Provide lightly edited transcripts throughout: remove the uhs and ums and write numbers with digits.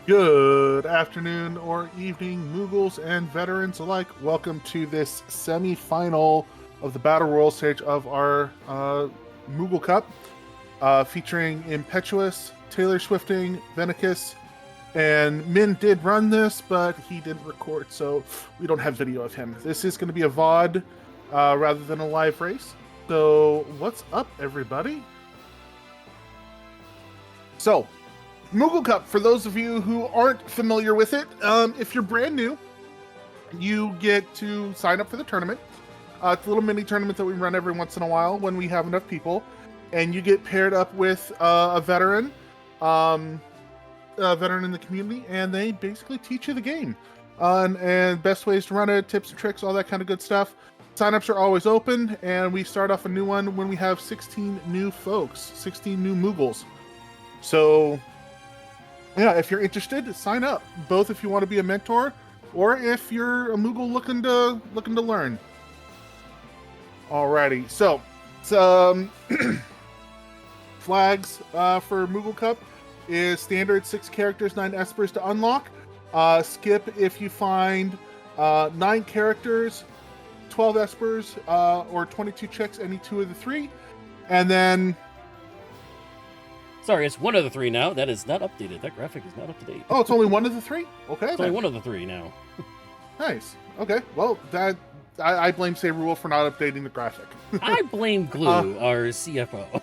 Good afternoon or evening, Moogles and veterans alike. Welcome to this semi-final of the Battle Royal stage of our Moogle Cup, featuring ImpEtchewus, Taylor Swifting, Vennicus, and Minh did run this, but he didn't record, so we don't have video of him. This is going to be a VOD rather than a live race. So, what's up, everybody? So, Moogle Cup, for those of you who aren't familiar with it, if you're brand new, you get to sign up for the tournament. It's a little mini tournament that we run every once in a while when we have enough people, and you get paired up with a veteran in the community, and they basically teach you the game and best ways to run it, tips and tricks, all that kind of good stuff. Signups are always open, and we start off a new one when we have 16 new folks, 16 new Moogles. So yeah, if you're interested, sign up. Both if you want to be a mentor, or if you're a Moogle looking to learn. Alrighty, so flags for Moogle Cup is standard 6 characters, 9 espers to unlock. Skip if you find 9 characters, 12 espers, or 22 checks, any 2 of the 3, and then. Sorry, it's one of the 3 now. That is not updated. That graphic is not up to date. Oh, it's only one of the 3? Okay. It's only one of the 3 now. Nice. Okay. Well, I blame Say Rule for not updating the graphic. I blame Glue, our CFO.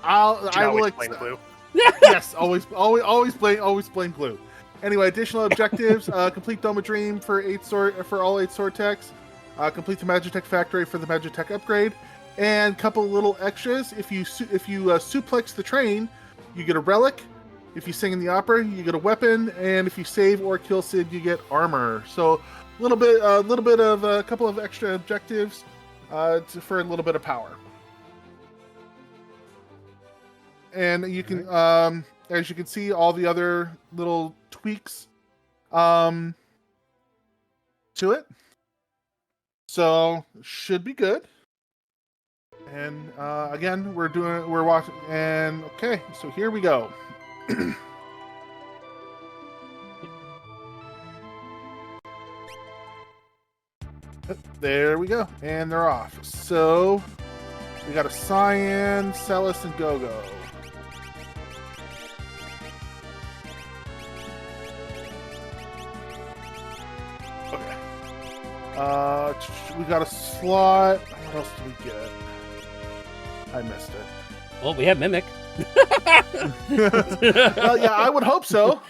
I will blame Glue. Yes, always blame Glue. Anyway, additional objectives: complete Dome of Dream for all 8 sword techs. Complete the Magitech Factory for the Magitech upgrade. And a couple of little extras. If you suplex the train, you get a relic. If you sing in the opera, you get a weapon. And if you save or kill Sid, you get armor. So a little bit of a couple of extra objectives for a little bit of power. And you can, as you can see, all the other little tweaks to it. So should be good. And again, we're watching, and okay, so here we go. There we go, and they're off. So we got a Cyan, Celis, and Gogo. Okay. We got a slot. What else did we get? I missed it. Well, we have Mimic. Well, yeah, I would hope so.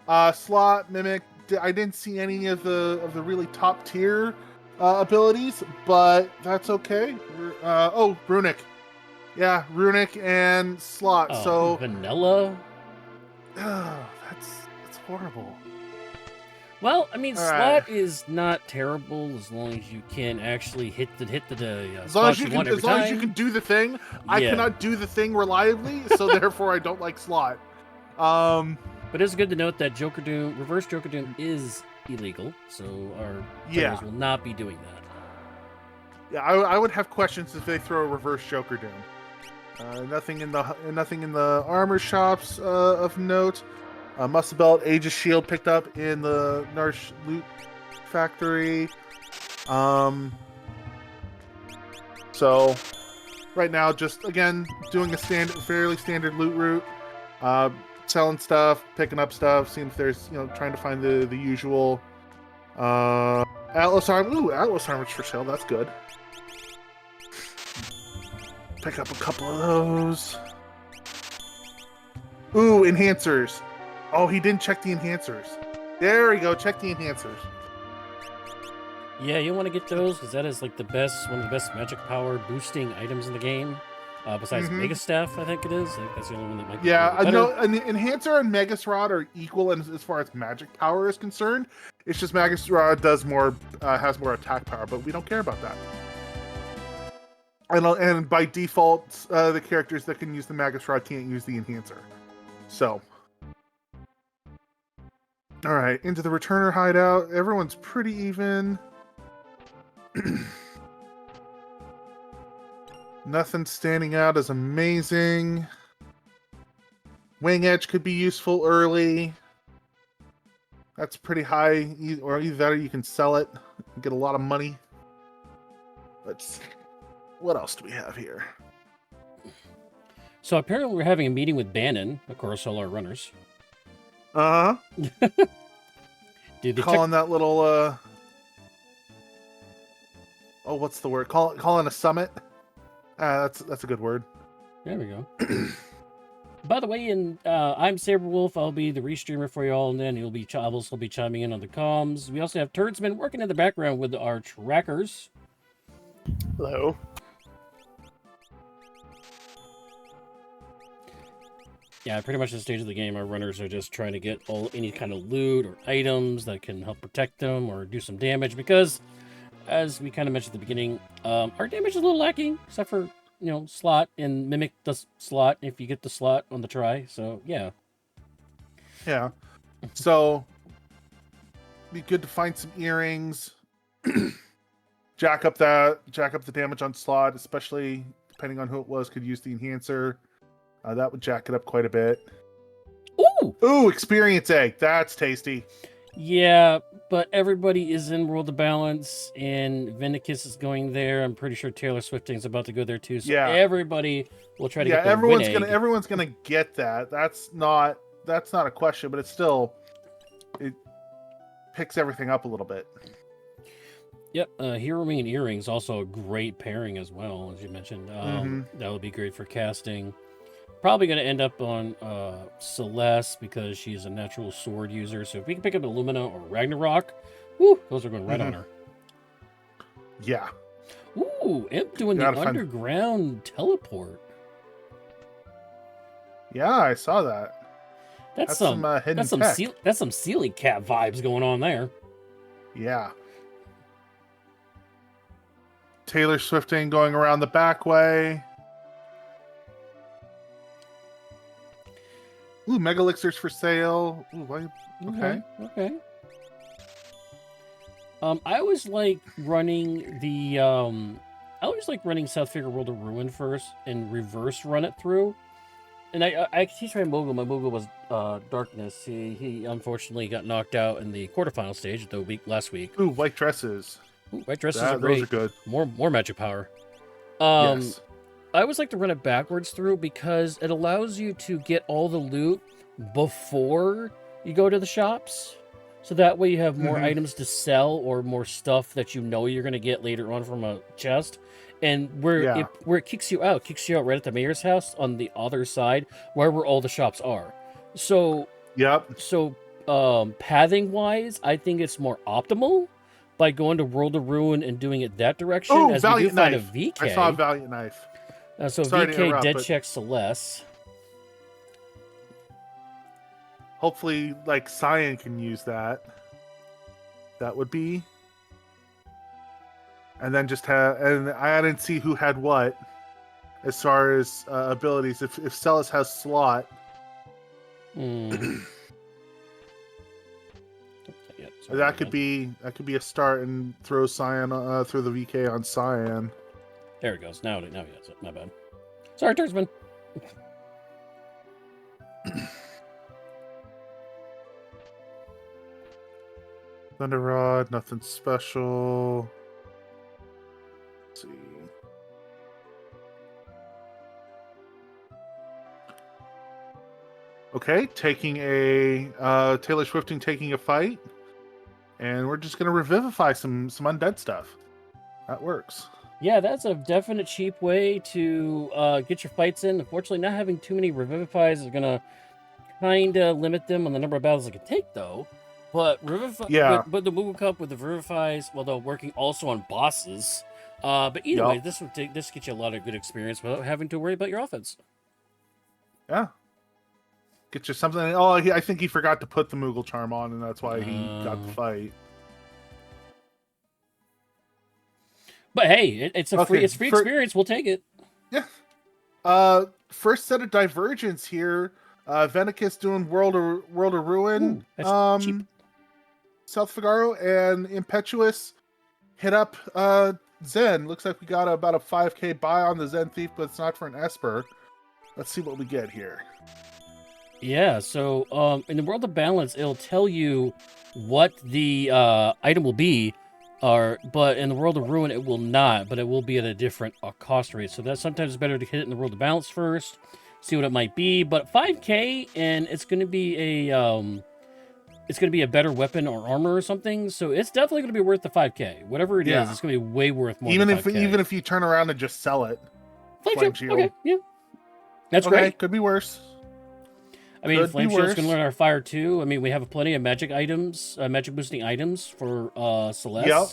Slot, Mimic. I didn't see any of the really top tier abilities, but that's okay. Runic. Yeah, Runic and Slot. Oh, so Vanilla. That's horrible. Well, I mean, All Slot right. is not terrible as long as you can actually hit the As long as you want every as you time. can do the thing. I cannot do the thing reliably, so therefore I don't like Slot. But it's good to note that Reverse Joker Doom is illegal, so our players will not be doing that. Yeah, I would have questions if they throw a Reverse Joker Doom. Nothing in the armor shops of note. Muscle Belt, Aegis Shield picked up in the Narsh Loot Factory. So right now, just again doing a fairly standard loot route, selling stuff, picking up stuff, seeing if there's trying to find the usual Atlas armor. Ooh, Atlas armor's for sale. That's good. Pick up a couple of those. Ooh, enhancers. Oh, he didn't check the enhancers. There we go. Check the enhancers. Yeah, you want to get those because that is like one of the best magic power boosting items in the game. Besides Mega Staff, I think it is. I think that's the only one that might be better. No, an enhancer and Megas Rod are equal as far as magic power is concerned. It's just Megas Rod has more attack power, but we don't care about that. And by default, the characters that can use the Magus Rod can't use the enhancer. So. Alright, into the returner hideout. Everyone's pretty even. Nothing standing out as amazing. Wing Edge could be useful early. That's pretty high, or either that or you can sell it and get a lot of money. Let's. What else do we have here? So apparently we're having a meeting with Bannon, of course, all our runners. Uh huh. Dude, Calling that little. Oh, what's the word? Calling a summit. That's a good word. There we go. By the way, I'm Saberwolf. I'll be the restreamer for you all, and then Chavels will be chiming in on the comms. We also have Turdsman working in the background with our trackers. Hello. Yeah, pretty much the stage of the game, our runners are just trying to get any kind of loot or items that can help protect them or do some damage, because, as we kind of mentioned at the beginning, our damage is a little lacking, except for, slot and mimic the slot if you get the slot on the try. So, yeah. Yeah. So, be good to find some earrings. Jack up the damage on slot, especially depending on who it was, could use the enhancer. That would jack it up quite a bit. Ooh, experience egg. That's tasty. Yeah, but everybody is in World of Balance, and Vennicus is going there. I'm pretty sure Taylor Swifting's about to go there too. So everybody will try to get the everyone's win egg. Everyone's gonna get that. That's not a question, but it picks everything up a little bit. Yep, Hero Mean Earrings also a great pairing as well, as you mentioned. That would be great for casting. Probably going to end up on Celeste because she's a natural sword user. So if we can pick up Illumina or Ragnarok, woo, those are going right on her. Yeah. Ooh, Imp doing the underground teleport. Yeah, I saw that. That's some hidden tech. That's some Ceiling Cat vibes going on there. Yeah. Taylor Swifting going around the back way. Ooh, Mega Elixirs for sale. Ooh, okay. Okay. I always like running South Figure World of Ruin first and reverse run it through. And I keep trying Moogle. My Moogle was Darkness. He unfortunately got knocked out in the quarterfinal stage last week. Ooh, white dresses. Ooh, white dresses are great. Those are good. More magic power. Yes. I always like to run it backwards through because it allows you to get all the loot before you go to the shops. So that way you have more items to sell or more stuff that you're going to get later on from a chest. And where it kicks you out right at the mayor's house on the other side where all the shops are. So, pathing wise, I think it's more optimal by going to World of Ruin and doing it that direction. Oh, as Valiant we do find Knife. a VK. I saw a Valiant Knife. VK dead check Celeste. Hopefully, like, Cyan can use that. That would be. And then and I didn't see who had what as far as abilities. If Celis has slot. That could be a start and throw Cyan through the VK on Cyan. There it goes. Now he has it. My bad. Sorry, Turdsman. Thunder Rod, nothing special. Let's see. Okay, taking a Taylor Swifting taking a fight, and we're just gonna revivify some undead stuff. That works. Yeah, that's a definite cheap way to get your fights in. Unfortunately, not having too many revivifies is gonna kind of limit them on the number of battles they can take, though. But but the Moogle Cup with the revivifies, well, they're working also on bosses. But either way, this gets you a lot of good experience without having to worry about your offense. Yeah. Get you something. Oh, I think he forgot to put the Moogle charm on, and that's why he got the fight. But hey, it's free experience. We'll take it. Yeah. First set of Divergence here. Vennicus doing World of Ruin. Ooh, that's cheap. South Figaro and ImpEtchewus hit up Zen. Looks like we got about a 5k buy on the Zen Thief, but it's not for an Esper. Let's see what we get here. Yeah, so in the World of Balance, it'll tell you what the item will be, but in the World of Ruin, it will not, but it will be at a different cost rate. So that's sometimes better to hit it in the World of Balance first, see what it might be. But 5K, and it's going to be a better weapon or armor or something. So it's definitely going to be worth the 5K. Whatever it is, it's going to be way worth more Even than if 5K. even if you turn around and just sell it. Flame shield. Okay, yeah. That's okay, great. Could be worse. I mean, Could Flame be Shield's worse. going to learn our fire too. I mean, we have plenty of magic items, magic boosting items for Celeste. Yep.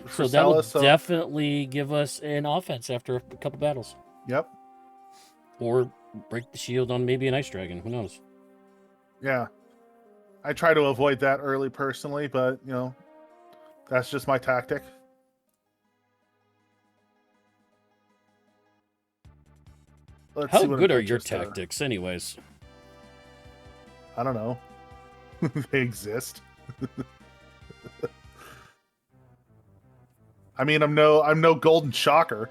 So that will definitely give us an offense after a couple battles. Yep. Or break the shield on maybe an ice dragon. Who knows? Yeah. I try to avoid that early personally, but that's just my tactic. How good are your tactics, anyways? I don't know. They exist. I mean, I'm no golden shocker.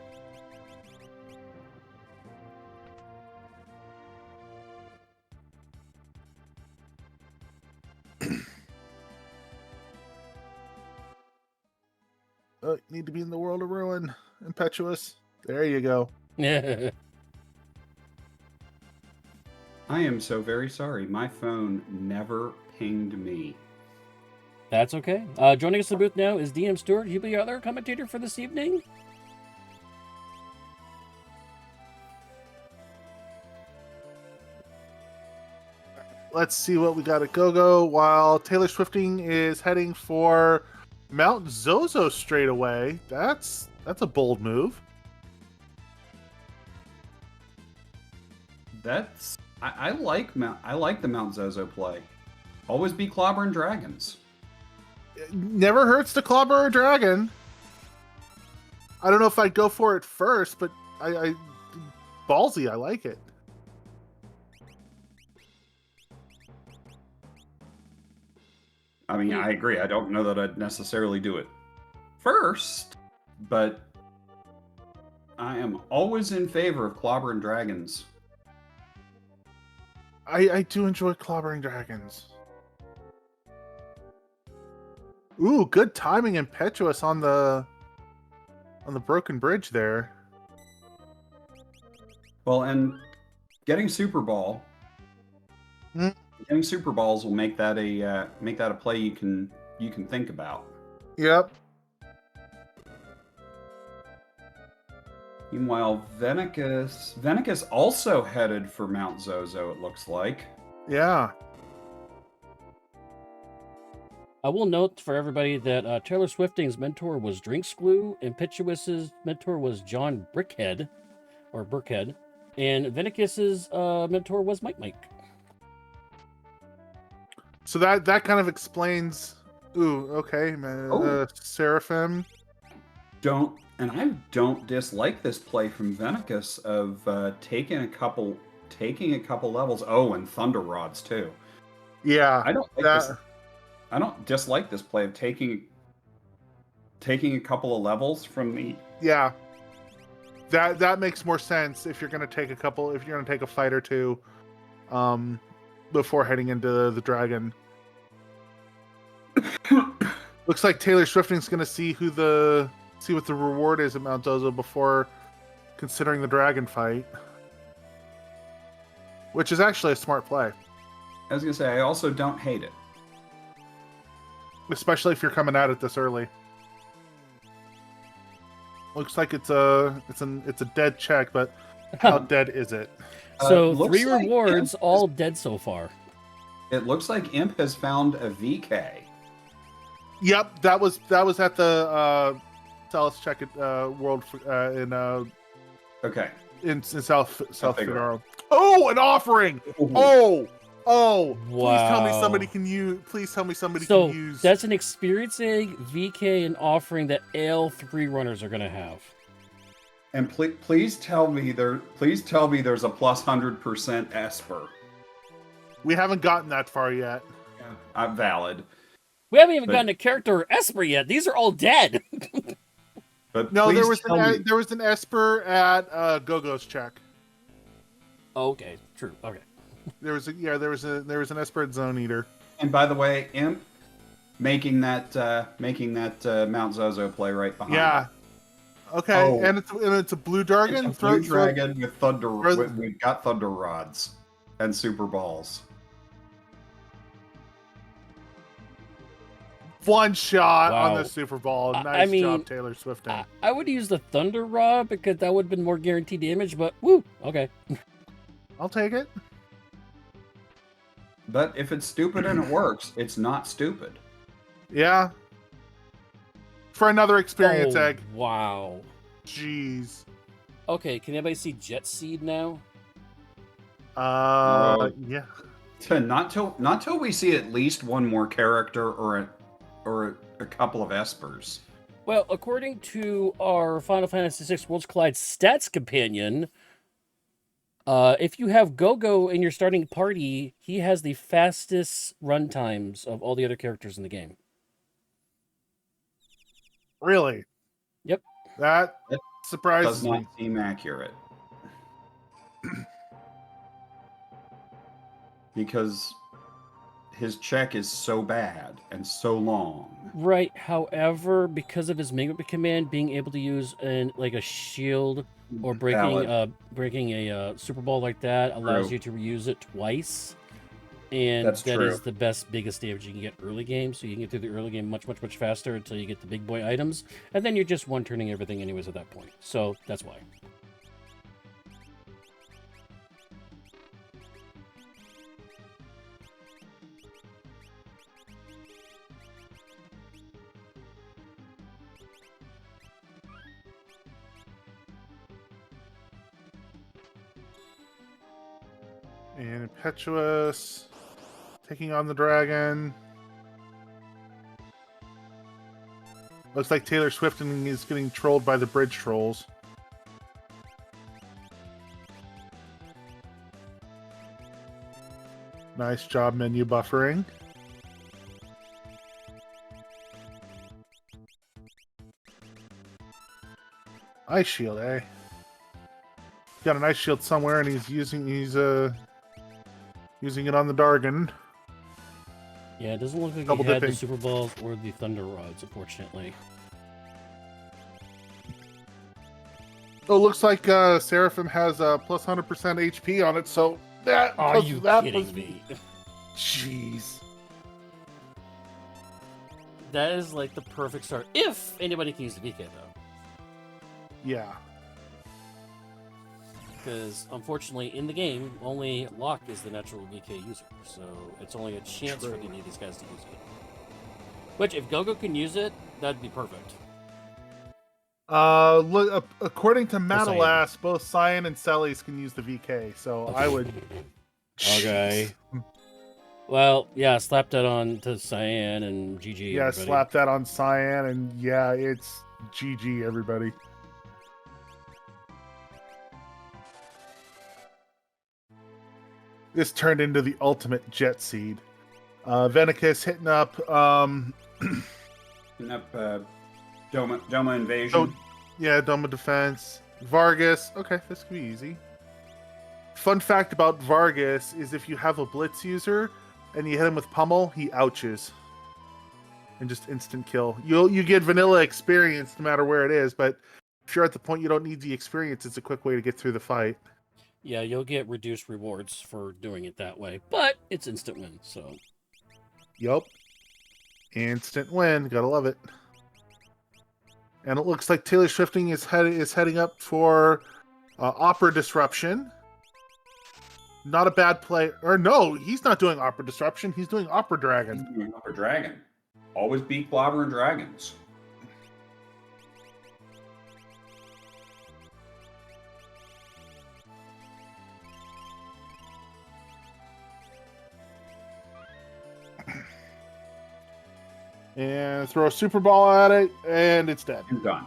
Oh, you need to be in the World of Ruin, ImpEtchewus. There you go. Yeah. I am so very sorry. My phone never pinged me. That's okay. Joining us in the booth now is DM Stewart. He'll be your other commentator for this evening. Let's see what we got at GoGo. While Taylor Swifting is heading for Mount Zozo straight away. That's a bold move. I like the Mount Zozo play. Always be clobbering dragons. It never hurts to clobber a dragon. I don't know if I'd go for it first, but I ballsy. I like it. I mean, I agree. I don't know that I'd necessarily do it first, but I am always in favor of clobbering dragons. I do enjoy clobbering dragons. Ooh, good timing, ImpEtchewus on the broken bridge there. Well, and getting Super Ball, getting Super Balls will make that a play you can think about. Yep. Meanwhile, Vennicus also headed for Mount Zozo, it looks like. Yeah. I will note for everybody that Taylor Swifting's mentor was Drinks Glue, ImpEtchewus's mentor was John Brickhead, and Vennicus's mentor was Mike. So that kind of explains. Ooh, okay, Seraphim. I don't dislike this play from Vennicus of taking a couple levels. Oh, and Thunder Rods too. Yeah, I don't dislike this play of taking a couple of levels from the. Yeah, that makes more sense if you're gonna take a fight or two, before heading into the dragon. Looks like Taylor Swifting's gonna see what the reward is at Mount Zozo before considering the dragon fight, which is actually a smart play. I was gonna say I also don't hate it. Especially if you're coming at it this early. Looks like it's a dead check, but how dead is it? So 3 rewards, all dead so far. It looks like Imp has found a VK. Yep, that was at the Salus check at World in Okay. In South Figaro. Figaro. Oh, an offering! Ooh. Oh! Wow. Please tell me somebody can use. So can use. that's an experience egg, VK, and offering that L3 runners are going to have. And please tell me there's a plus 100% Esper. We haven't gotten that far yet. Valid. We haven't even gotten a character or Esper yet. These are all dead. But No, there please was an Esper at Gogo's check. Okay, true. Okay. There was an Espered Zone Eater. And by the way, Imp making that Mount Zozo play right behind. Yeah. It. Okay, Oh, and it's a blue dragon. It's a blue dragon with thunder. We've got thunder rods and super balls. One shot Wow. on the Super Ball. Nice job, Taylor Swift. I would use the Thunder Rod because that would have been more guaranteed damage, but woo, okay. I'll take it. But if it's stupid and it works, it's not stupid. Yeah. For another experience egg. Wow. Jeez. Okay, can anybody see Jet Seed now? Yeah. Not till we see at least one more character or a couple of espers. Well, according to our Final Fantasy VI Worlds Collide stats companion, if you have Go-Go in your starting party, he has the fastest run times of all the other characters in the game. Really? Yep. That surprises Does not me. seem accurate. Because his check is so bad and so long. Right. However, because of his movement command, being able to use a shield or breaking a super ball like that allows you to reuse it twice. And That's that true. is the biggest damage you can get early game. So you can get through the early game much faster until you get the big boy items. And then you're just one-turning everything anyways at that point. So that's why. And Impetuous taking on the dragon. Looks like Taylor Swift is getting trolled by the bridge trolls. Nice job menu buffering. Ice shield, eh? Got an ice shield somewhere, and he's using it on the Dargan. Yeah, it doesn't look like Double he had the dipping. super balls or the thunder rods, unfortunately. Oh, looks like Seraphim has plus 100% HP on it, so that Are plus you that kidding plus- me? Jeez. That is like the perfect start. If anybody can use the VK, though. Yeah. Because, unfortunately, in the game, only Locke is the natural VK user. So, it's only a chance for any of these guys to use it. Which, if Gogo can use it, that'd be perfect. Look, according to Cyan. Matalas, both Cyan and Celes can use the VK, so Okay. I would... Okay. Well, yeah, slap that on to Cyan and GG. Yeah, everybody. slap that on Cyan, and yeah, it's GG, everybody. This turned into the ultimate jet seed. Vennicus hitting up... Hitting up Doma Invasion. yeah, Doma Defense. Vargas. Okay, this could be easy. Fun fact about Vargas is if you have a Blitz user and you hit him with Pummel, he ouches. And just instant kill. You get vanilla experience no matter where it is, but if you're at the point you don't need the experience, it's a quick way to get through the fight. Yeah, you'll get reduced rewards for doing it that way, but it's instant win, so... Yup. Instant win. Gotta love it. And it looks like Taylor Swifting is heading up for Opera Disruption. Not a bad play. Or no, he's not doing Opera Disruption. He's doing Opera Dragon. Opera Dragon. Always beat clobbering dragons. And throw a Super Ball at it, and it's dead. You're done.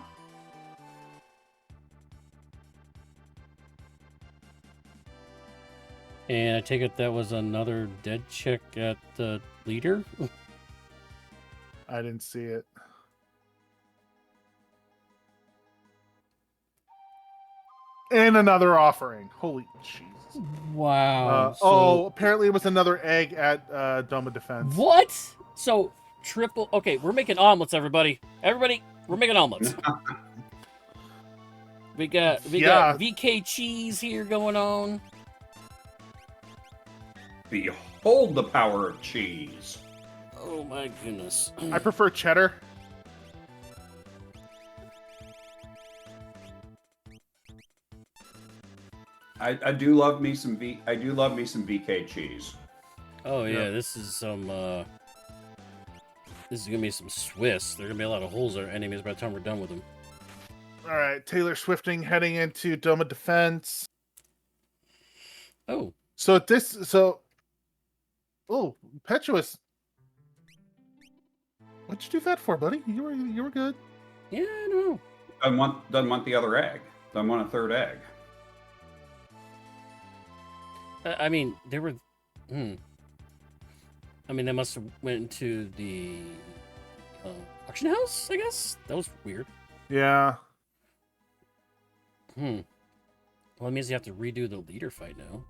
And I take it that was another dead chick at the leader? I didn't see it. And another offering. Holy Jesus. Wow. Apparently it was another egg at Dome of Defense. What? So triple. Okay, we're making omelets, everybody. Everybody, we're making omelets. we got VK cheese here going on. Behold the power of cheese. Oh my goodness. I prefer cheddar. I do love me some VK cheese. Oh yeah, this is some. This is gonna be some Swiss. There are gonna be a lot of holes in our enemies by the time we're done with them. All right, Taylor Swifting heading into Dome of Defense. Oh. Oh, ImpEtchewus. What'd you do that for, buddy? You were good. Yeah, I know. Doesn't want the other egg. Doesn't want a third egg. I mean, they were. I mean, they must have went into the auction house. I guess that was weird. Yeah. Well, it means you have to redo the leader fight now.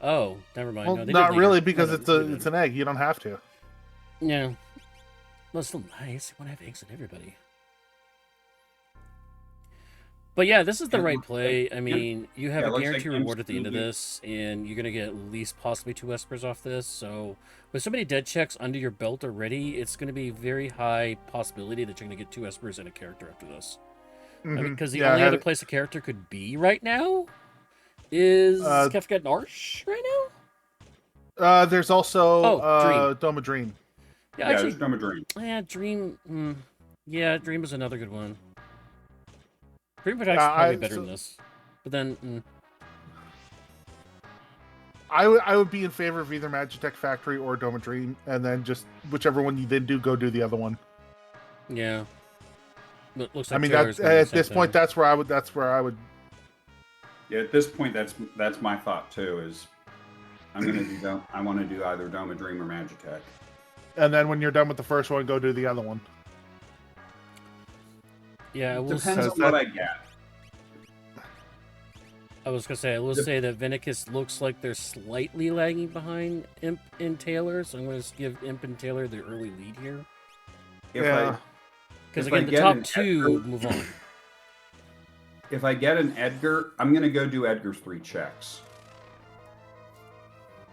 Oh, never mind. Well, no, they not did really, leader. because No, it's an egg. You don't have to. Yeah. Well, it's still nice. You want to have eggs in everybody. But yeah, this is the right play. I mean, you have a guaranteed reward at the end of this, and you're going to get at least possibly 2 espers off this. So with so many dead checks under your belt already, it's going to be very high possibility that you're going to get 2 espers and a character after this. I mean, because the only other place a character could be right now is Kefka and Arsh right now? There's also Dream. Dome of Dream. Yeah, actually, there's Dome of Dream. Yeah, Dream. Yeah, Dream is another good one. Dream Protect's probably better than this. But then... I would be in favor of either Magitech Factory or Dome of Dream, and then just whichever one you then do, go do the other one. Yeah. It looks like I mean, at this point, that's where I would. Yeah, at this point, that's my thought too. Is I want to do either Dome of Dream or Magitech. And then when you're done with the first one, go do the other one. Yeah, it depends on what I get. I was gonna say, I will say that Vennicus looks like they're slightly lagging behind Imp and Taylor, so I'm going to give Imp and Taylor the early lead here. Because again, the top 2 move on. If I get an Edgar, I'm going to go do Edgar's 3 checks.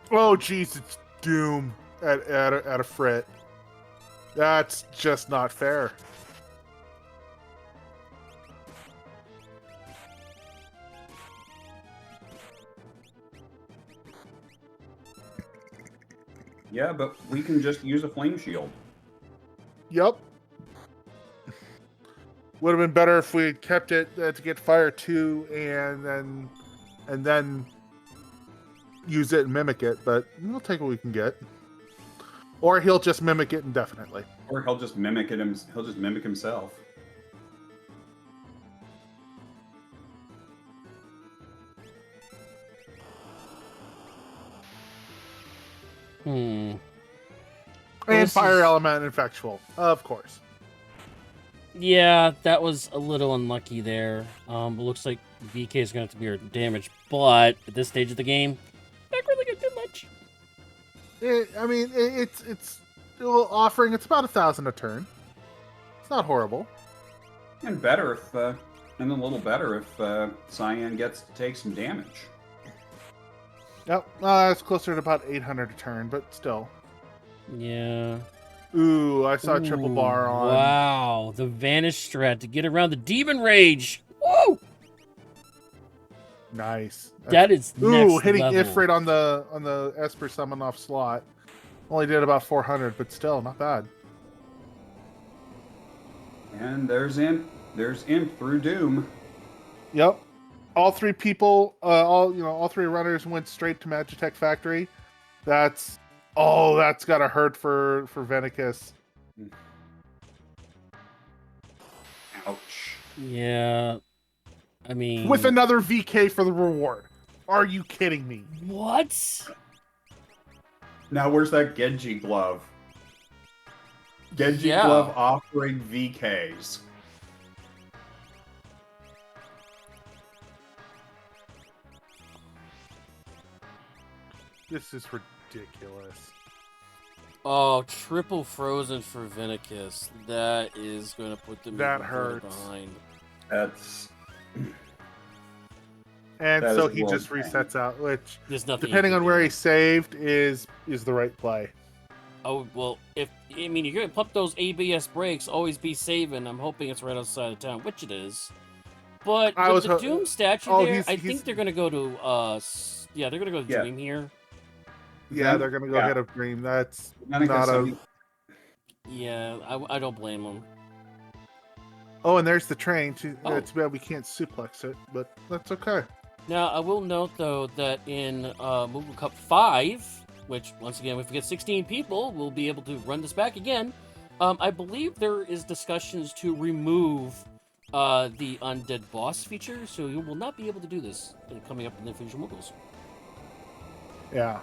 Oh, jeez, it's Doom at a frit. That's just not fair. Yeah, but we can just use a flame shield. Yep. Would have been better if we had kept it to get fire 2 and then use it and mimic it, but we'll take what we can get. Or he'll just mimic it indefinitely. Or he'll just mimic it. He'll just mimic himself. And fire element and infectual, of course. Yeah, that was a little unlucky there. It looks like VK is going to have to be our damage, but at this stage of the game, not really going to do much. It's offering. It's about 1,000 a turn. It's not horrible. And better if, and a little better if Cyan gets to take some damage. Yep, it's closer to about 800 a turn, but still. Yeah. Ooh, I saw a triple bar on. Wow, the Vanish strat to get around the Demon Rage. Woo! Nice. That is next hitting level. Ifrit on the Esper summon off slot. Only did about 400, but still not bad. And there's Imp. There's Imp through Doom. Yep. All 3 people, all 3 runners went straight to Magitech Factory. That's gotta hurt for Vennicus. Ouch. Yeah. I mean... With another VK for the reward. Are you kidding me? What? Now where's that Genji glove? Genji glove offering VKs. This is ridiculous. Oh, triple frozen for Vennicus. That is going to put them That even further hurts. behind. That's And That so is he a just world resets out, which, There's nothing. you depending can on do. where he saved, is the right play. Oh well, you're gonna pump those ABS brakes. Always be saving. I'm hoping it's right outside of town, which it is. But I with was the ho- Doom statue oh, there, he's- I he's- think they're gonna go to they're gonna go to Yeah. Dream here. Yeah, they're gonna go yeah. hit a Dream. That's Vennicus, not I a. mean, Yeah, I don't blame them. Oh, and there's the train. Oh. Too bad we can't suplex it, but that's okay. Now I will note though that in Moogle Cup 5, which once again if we get 16 people, we'll be able to run this back again. I believe there is discussions to remove the undead boss feature, so you will not be able to do this coming up in the future Moogles. Yeah.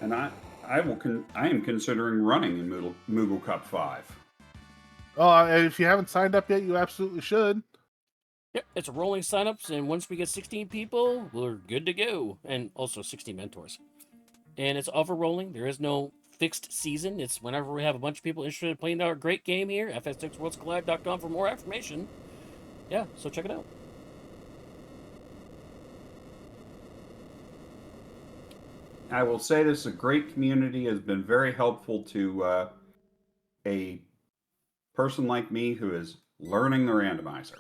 and I am considering running in Moogle Cup 5. Oh, and if you haven't signed up yet, you absolutely should. Yep, it's rolling signups, and once we get 16 people, we're good to go. And also 16 mentors. And it's over-rolling. There is no fixed season. It's whenever we have a bunch of people interested in playing our great game here. fs6worldscollide.com for more information. Yeah, so check it out. I will say this is a great community, has been very helpful to a person like me who is learning the randomizer.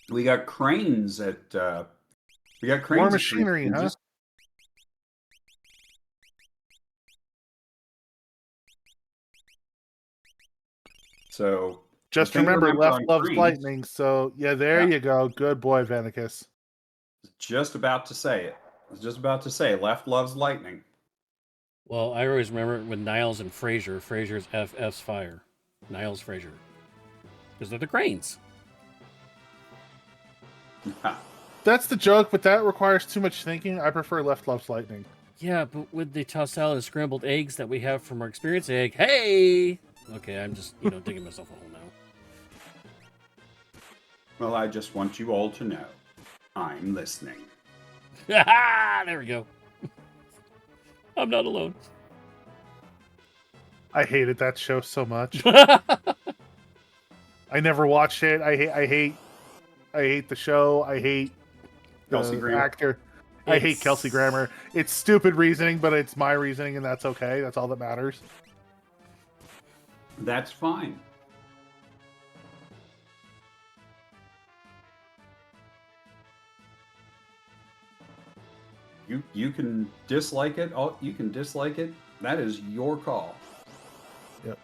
We got cranes at More machinery, huh? So Just the thing to remember, left on loves cranes- lightning. So yeah, there Yeah. you go. Good boy, Vennicus. Just about to say it. I was just about to say left loves lightning. Well, I always remember it with Niles and Fraser. Fraser's FF's fire. Niles Fraser. Because they're the cranes. That's the joke, but that requires too much thinking. I prefer left loves lightning. Yeah, but with the tossed salad and scrambled eggs that we have from our experience egg, hey! Okay, I'm just, digging myself a hole now. Well, I just want you all to know I'm listening. There we go. I'm not alone. I hated that show so much. I never watched it. I hate the show. I hate Kelsey the Grammer. actor. I hate Kelsey Grammer. It's stupid reasoning, but it's my reasoning, and that's okay. That's all that matters. That's fine. You can dislike it. You can dislike it. That is your call. Yep.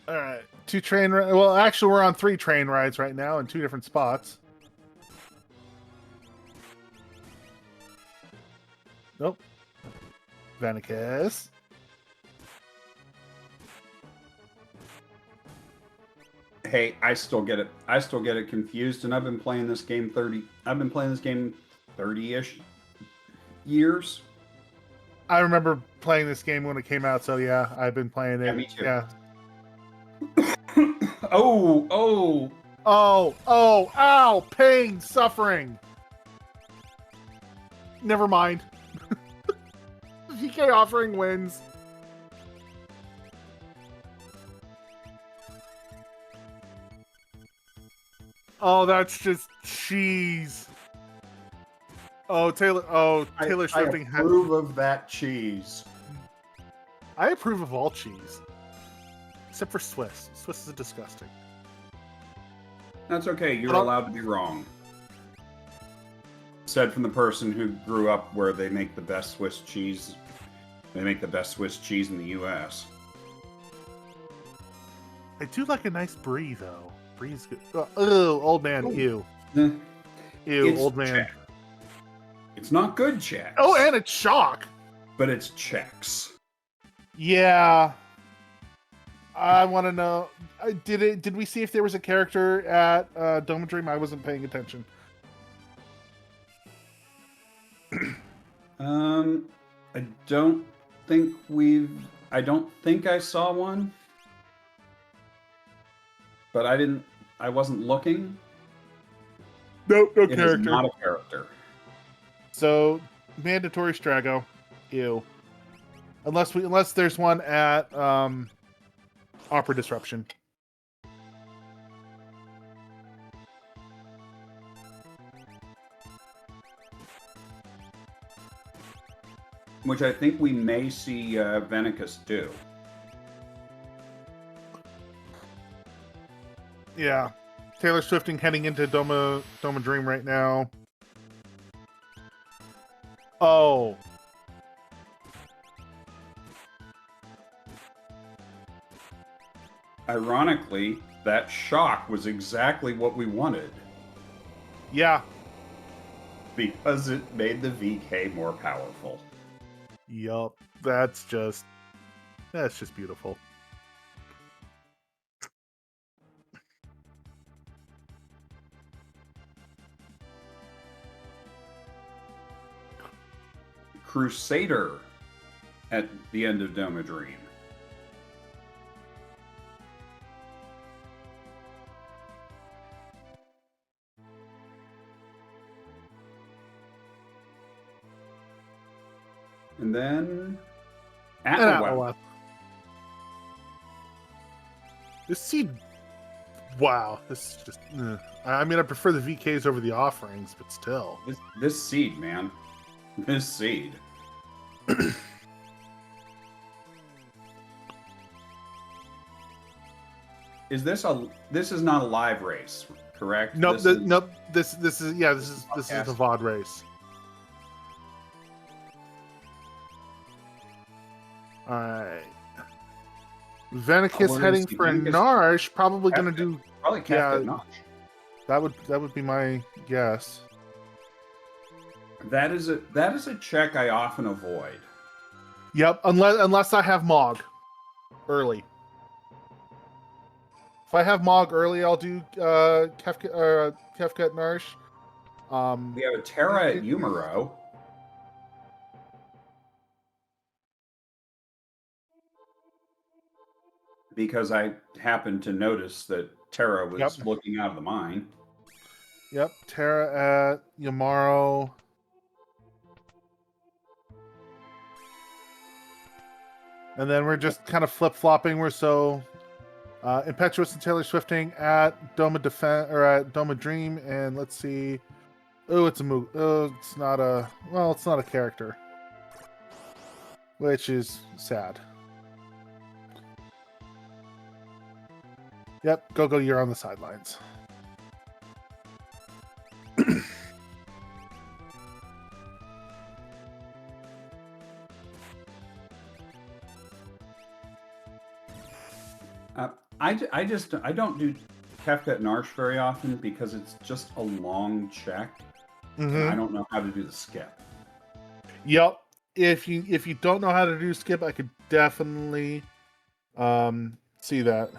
All right. 2 train rides. Well, actually, we're on 3 train rides right now in 2 different spots. Nope. Vennicus. Hey, I still get it. I still get it confused, and I've been playing this game 30-ish years. I remember playing this game when it came out, so yeah, I've been playing it. Yeah, me too. Yeah. Oh, Ow, pain, suffering. Never mind. VK offering wins. Oh, that's just cheese. Oh, Taylor Swifting. I approve of that cheese. I approve of all cheese, except for Swiss. Swiss is disgusting. That's okay. You're allowed to be wrong. Said from the person who grew up where they make the best Swiss cheese. They make the best Swiss cheese in the U.S. I do like a nice brie, though. Brie's good. Oh, old man. Ew. Eh, Ew, it's old man. Czech. It's not good Czech. Oh, and it's shock. But it's Czechs. Yeah. I want to know. Did we see if there was a character at Dome of Dream? I wasn't paying attention. I don't think I saw one. But I wasn't looking. Nope, no It is character. not a character. So mandatory Strago. Ew. Unless there's one at Opera Disruption. Which I think we may see Vennicus do. Yeah. Taylor Swifting heading into Doma Dream right now. Oh. Ironically, that shock was exactly what we wanted. Yeah. Because it made the VK more powerful. Yup. That's just beautiful. Crusader at the end of Doma Dream. And then Atla. This seed. Wow. This is just. I mean, I prefer the VKs over the offerings, but still. This seed, man. This seed. This is not a live race, correct? Nope. This is the VOD race. All right. Vennicus heading for Narsh, probably going to do probably Kefka Narsh. That would be my guess. That is a check I often avoid. Yep, unless I have Mog early. If I have Mog early, I'll do Kefka at Narsh. We have a Terra at Umaro. Because I happened to notice that Terra was looking out of the mine. Yep, Terra at Yamaro. And then we're just kind of flip-flopping. We're so ImpEtchewus and Taylor Swifting at Doma Dream, and let's see. Oh, it's a Moogle. Oh, it's not a character, which is sad. Yep, go. You're on the sidelines. I don't do Kefka at Narsh very often because it's just a long check. And I don't know how to do the skip. Yep. If you don't know how to do skip, I could definitely see that.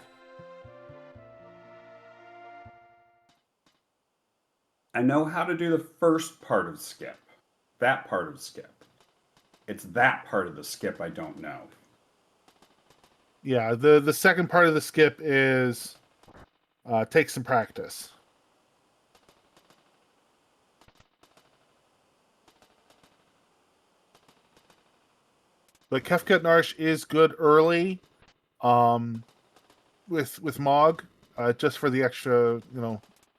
I know how to do the first part of skip. That part of skip. It's that part of the skip I don't know. Yeah, the second part of the skip is take some practice. But Kefka at Narsh is good early with Mog, just for the extra,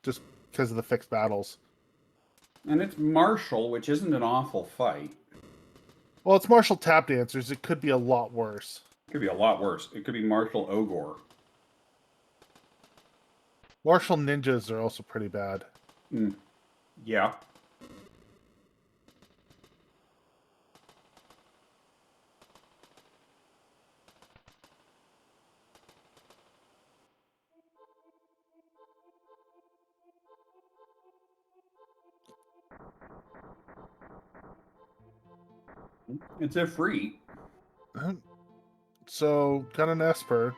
just because of the fixed battles. And it's Marshall, which isn't an awful fight. Well, it's Marshall Tap Dancers. It could be a lot worse. It could be a lot worse. It could be Marshall Ogre. Marshall Ninjas are also pretty bad. Yeah. It's a free. So got an Esper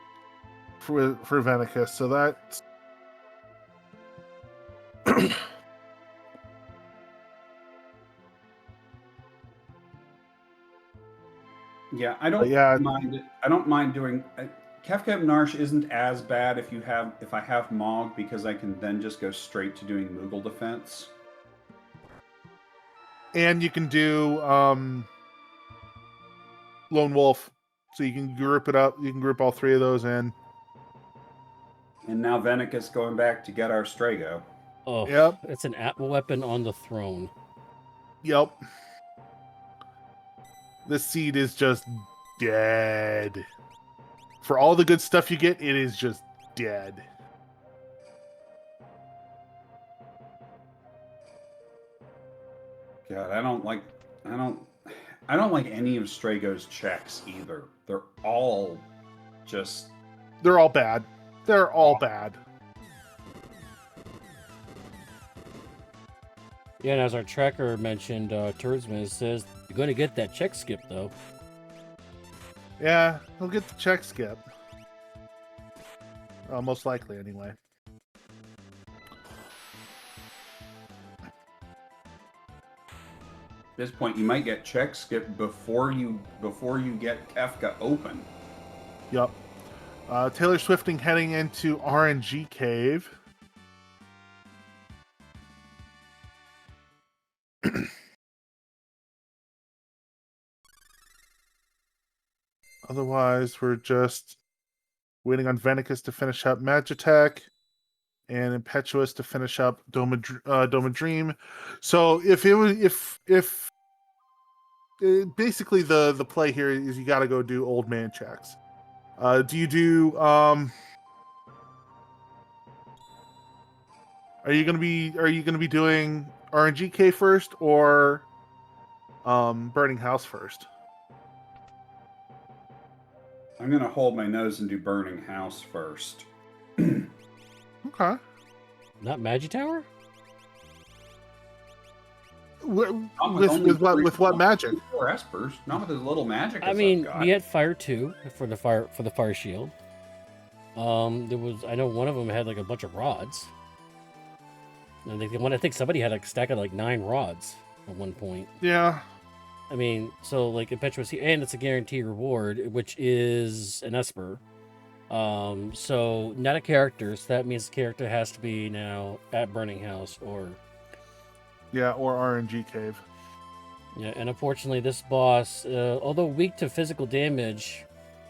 for Vennicus. So that's yeah, I don't mind it. I don't mind doing Kefka at Narsh isn't as bad if I have Mog, because I can then just go straight to doing Moogle defense. And you can do Lone Wolf. So you can group it up. You can group all 3 of those in. And now Vennicus going back to get our Strago. Oh, Yep. it's an Atma weapon on the throne. Yep. This seed is just dead. For all the good stuff you get, it is just dead. God, I don't like any of Strago's checks either. They're all just They're all bad. They're all bad. Yeah, and as our tracker mentioned, Turdsman says, you're going to get that check skip, though. Yeah, he'll get the check skip. Most likely, anyway. At this point, you might get check skip before you get Kefka open. Yep. Taylor Swifting heading into RNG Cave. Otherwise, we're just waiting on Vennicus to finish up Magitech and ImpEtchewus to finish up Doma Dream. So if it was basically the play here is you got to go do old man checks. Do you do are you gonna be doing RNGK first or Burning House first? I'm gonna hold my nose and do Burning House first. Okay. Not Magi Tower? With what magic? 4 espers, not with his little magic. I mean, we had Fire 2 for the fire shield. There was, I know one of them had like a bunch of rods. And I think somebody had a stack of like 9 rods at one point. Yeah. I mean, so like ImpEtchewus, and it's a guaranteed reward, which is an Esper. So not a character, so that means the character has to be now at Burning House or RNG Cave. Yeah, and unfortunately this boss, although weak to physical damage,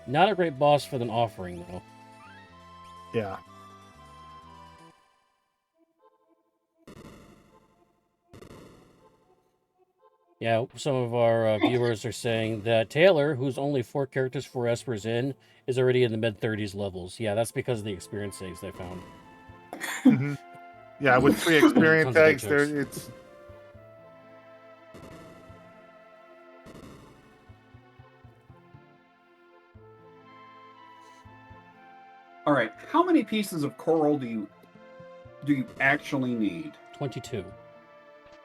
not a great boss for an offering though. Yeah. Yeah, some of our viewers are saying that Taylor, who's only 4 characters, 4 Espers in, is already in the mid-30s levels. Yeah, that's because of the experience eggs they found. Mm-hmm. Yeah, with 3 experience eggs, there it's. All right, how many pieces of coral do you actually need? 22.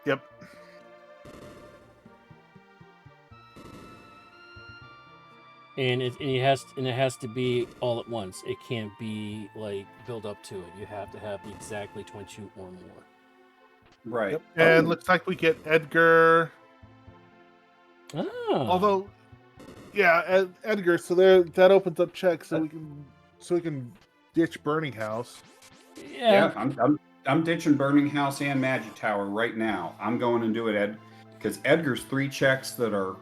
Yep. And it has to be all at once. It can't be like build up to it. You have to have exactly 22 or more. Right. Yep. And looks like we get Edgar. Ah. Although, yeah, Edgar. So that opens up checks, so we can ditch Burning House. Yeah. I'm ditching Burning House and Magic Tower right now. I'm going to do it, because Edgar's 3 checks that are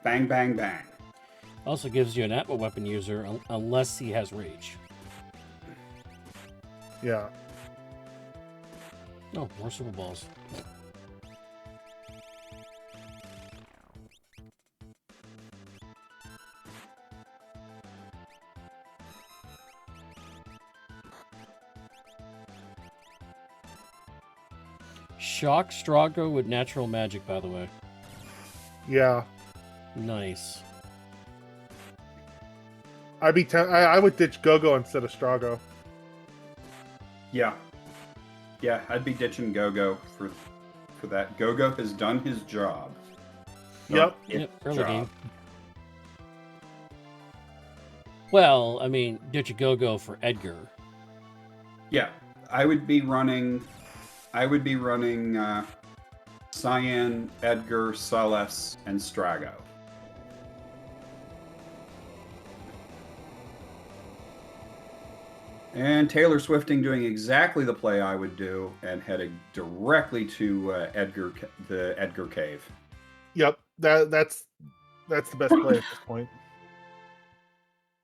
bang bang bang. Also gives you an Atma weapon user unless he has rage. Yeah. Oh, more super balls. Shock Strago with natural magic, by the way. Yeah. Nice. I would ditch Gogo instead of Strago. Yeah. Yeah, I'd be ditching Gogo for that. Gogo has done his job. Yep. Early game. Well, I mean, ditch a Go-Go for Edgar. Yeah, I would be running Cyan, Edgar, Celes, and Strago. And Taylor Swifting doing exactly the play I would do and heading directly to the Edgar Cave. Yep, that's the best play at this point.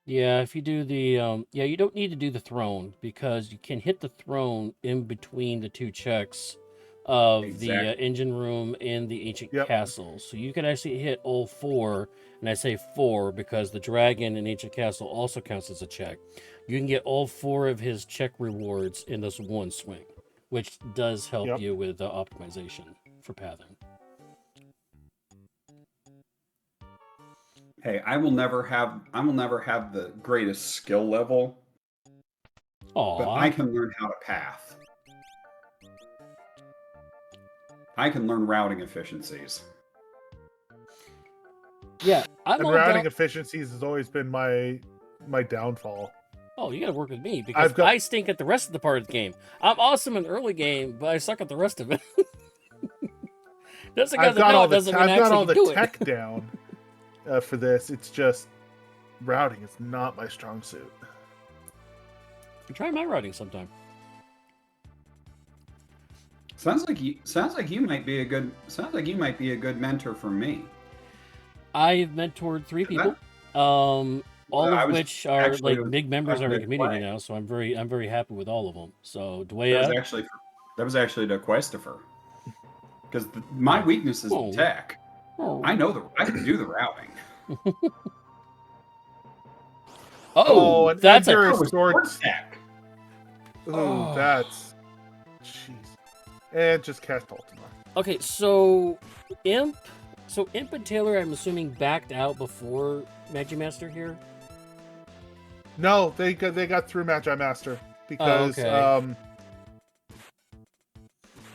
Yeah, if you do the yeah, you don't need to do the throne because you can hit the throne in between the two checks of the Exactly. engine room and the ancient Yep. castle. So you can actually hit all four, and I say four because the dragon and ancient castle also counts as a check. You can get all four of his check rewards in this one swing, which does help Yep. you with the optimization for pathing. Hey, I will never have the greatest skill level, but I Aw. can learn how to path. I can learn routing efficiencies. Yeah, I'm And all routing down. efficiencies has always been my downfall. Oh, you gotta work with me because I stink at the rest of the part of the game. I'm awesome in the early game, but I suck at the rest of it. That's I've got all the do tech it. down for this. It's just routing is not my strong suit. Try my routing sometime. Sounds like you might be a good mentor for me. I've mentored 3 people, all of which are like big members of our community now. So I'm very happy with all of them. So Dwayne, that was actually to Questifer, because my weakness is the tech. I can do the routing. And that's Edgar a is sword tech. Ooh, that's jeez. And just cast Ultima. Okay, so Imp and Taylor, I'm assuming backed out before Magimaster here. No, they got through Magi Master because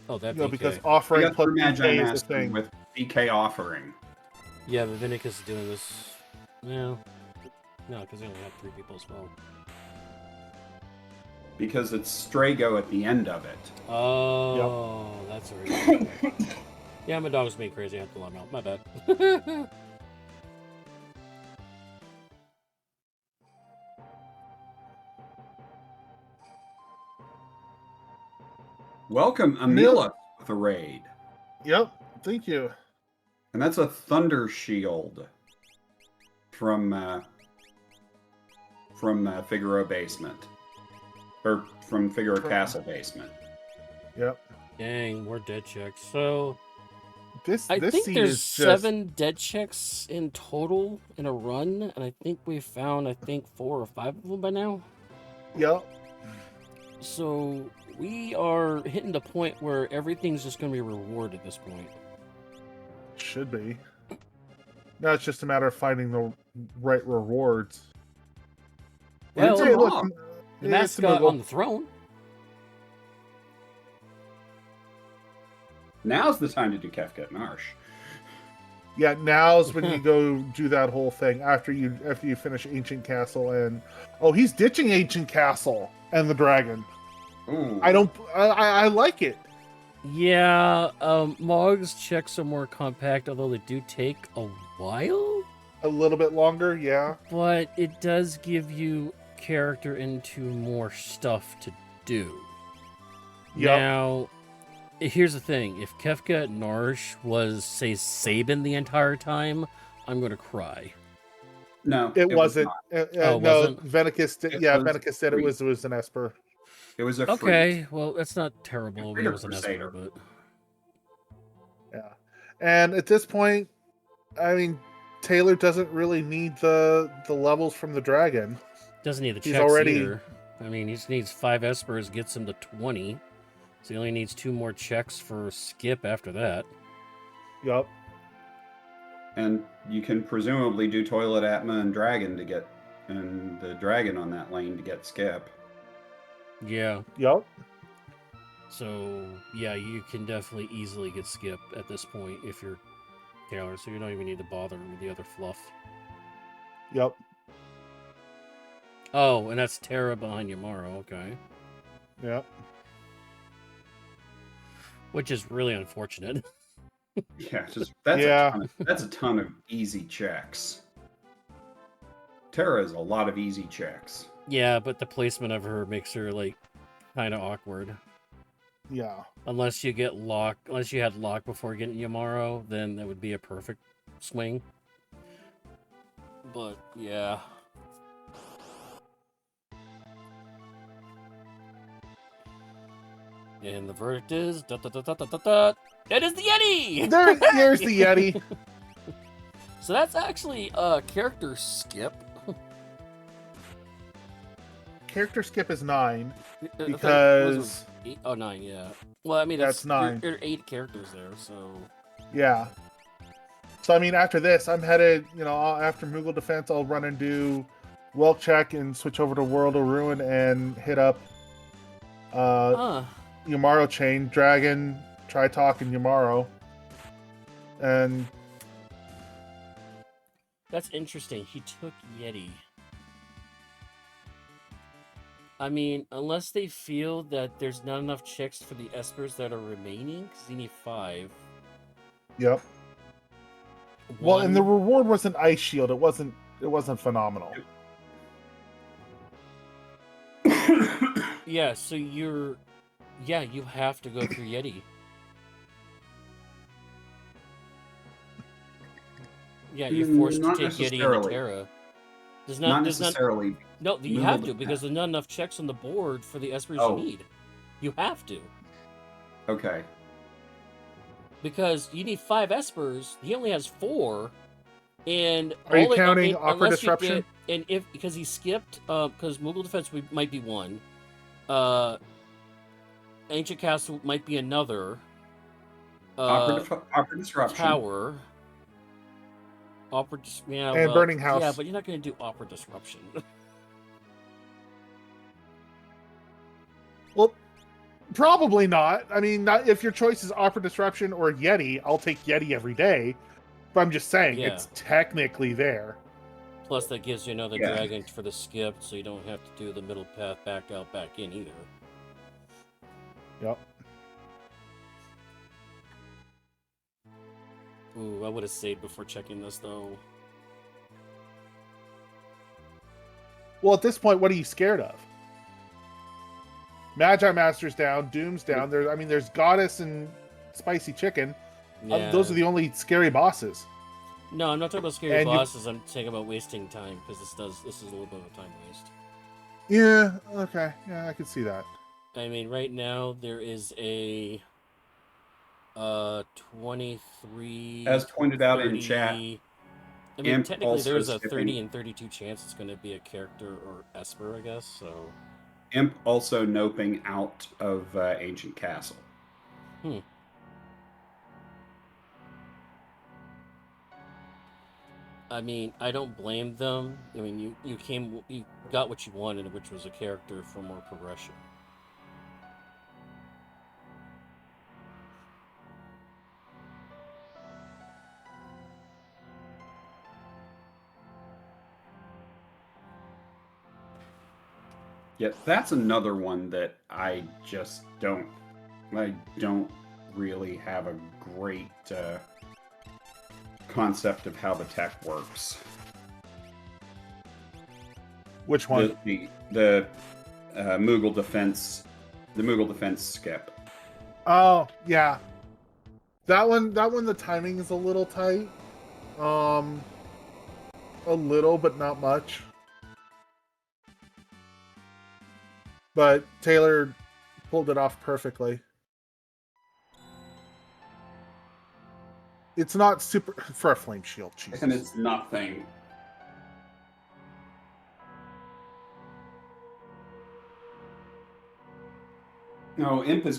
because offering plus PK is the thing with PK offering. Yeah, but Vennicus is doing this. No, because they only have 3 people as well. Because it's Strago at the end of it. Oh, that's a reason. Yeah, my dog's being crazy. I have to let him out. My bad. Welcome, Amila, with a raid. Yep, thank you. And that's a Thunder Shield from Figaro Basement. Or from Figaro Castle Basement. Yep. Dang, more dead checks. So I think there's 7 dead checks in total in a run, and I think we found 4 or 5 of them by now. Yep. So we are hitting the point where everything's just going to be rewarded at this point. Should be. Now it's just a matter of finding the right rewards. Well, hey, look, the mascot on the throne. Now's the time to do Kefka and Arsh. Yeah, now's when you go do that whole thing after you finish Ancient Castle and he's ditching Ancient Castle and the dragon. Ooh. I like it. Yeah, Mog's checks are more compact, although they do take a while. A little bit longer, yeah. But it does give you character into more stuff to do. Yep. Now, here's the thing. If Kefka Narsh was, say, Sabin the entire time, I'm going to cry. No, it wasn't. No, wasn't? Vennicus did. Vennicus said it was an Esper. It was a okay. Well, that's not terrible. It was an Esper, but yeah. And at this point, I mean, Taylor doesn't really need the levels from the dragon. Doesn't need the checks either. I mean, he just needs 5 Espers, gets him to 20. So he only needs 2 more checks for skip after that. Yup. And you can presumably do Toilet Atma and Dragon and the Dragon on that lane to get skip. Yeah. Yup. So, yeah, you can definitely easily get skip at this point if you're Taylor, so you don't even need to bother with the other fluff. Yup. Oh, and that's Terra behind Yamaro, okay. Yep. Which is really unfortunate. Yeah, that's a ton of easy checks. Terra is a lot of easy checks. Yeah, but the placement of her makes her like kind of awkward. Yeah. Unless you get lock, unless you had lock before getting Yamaro, then that would be a perfect swing. But yeah. And the verdict is da, da, da, da, da, da, da. It is the Yeti! There's the Yeti. So that's actually a character skip. Character skip is 9 I thought it because was eight, oh, 9, yeah. Well, I mean, that's 9. There are 8 characters there, so Yeah. So I mean, after this, I'm headed. After Moogle Defense, I'll run and do Welk check and switch over to World of Ruin and hit up Yamaro Chain, Dragon, Tritalk, and Yamaro. And that's interesting. He took Yeti. I mean, unless they feel that there's not enough checks for the espers that are remaining, because you need 5. Yep. Well, and the reward was an ice shield. It wasn't phenomenal. Yeah, so you have to go through Yeti. Yeah, you're forced to take Yeti and Terra. Not necessarily. No, you have to, because there's not enough checks on the board for the espers you need. You have to. Okay. Because you need 5 espers, he only has 4, and are you counting Awkward Disruption? Because he skipped, because Moogle Defense might be 1, Ancient Castle might be another, Awkward Disruption, Tower, and Burning House. Yeah, but you're not going to do Awkward Disruption. Well, probably not. I mean, not if your choice is Awkward Disruption or Yeti. I'll take Yeti every day. But I'm just saying, it's technically there. Plus, that gives you another dragon for the skip, so you don't have to do the middle path back out, back in either. Yep. Ooh, I would have saved before checking this, though. Well, at this point, what are you scared of? Magi Master's down, Doom's down. There's Goddess and Spicy Chicken. Yeah. Those are the only scary bosses. No, I'm not talking about scary bosses. I'm talking about wasting time, because this is a little bit of a time waste. Yeah. Okay. Yeah, I can see that. I mean, right now there is a 23. As pointed 30, out in chat. I mean, technically there's a 30 and 32 chance it's going to be a character or esper, I guess. So. Imp also noping out of Ancient Castle. I mean, I don't blame them. I mean, you got what you wanted, which was a character for more progression. Yeah, that's another one that I just don't really have a great concept of how the tech works. Which one? The Moogle defense, skip. Oh yeah, that one. The timing is a little tight. A little, but not much. But Taylor pulled it off perfectly. It's not super for a flame shield, Jesus. And it's nothing. No, Imp's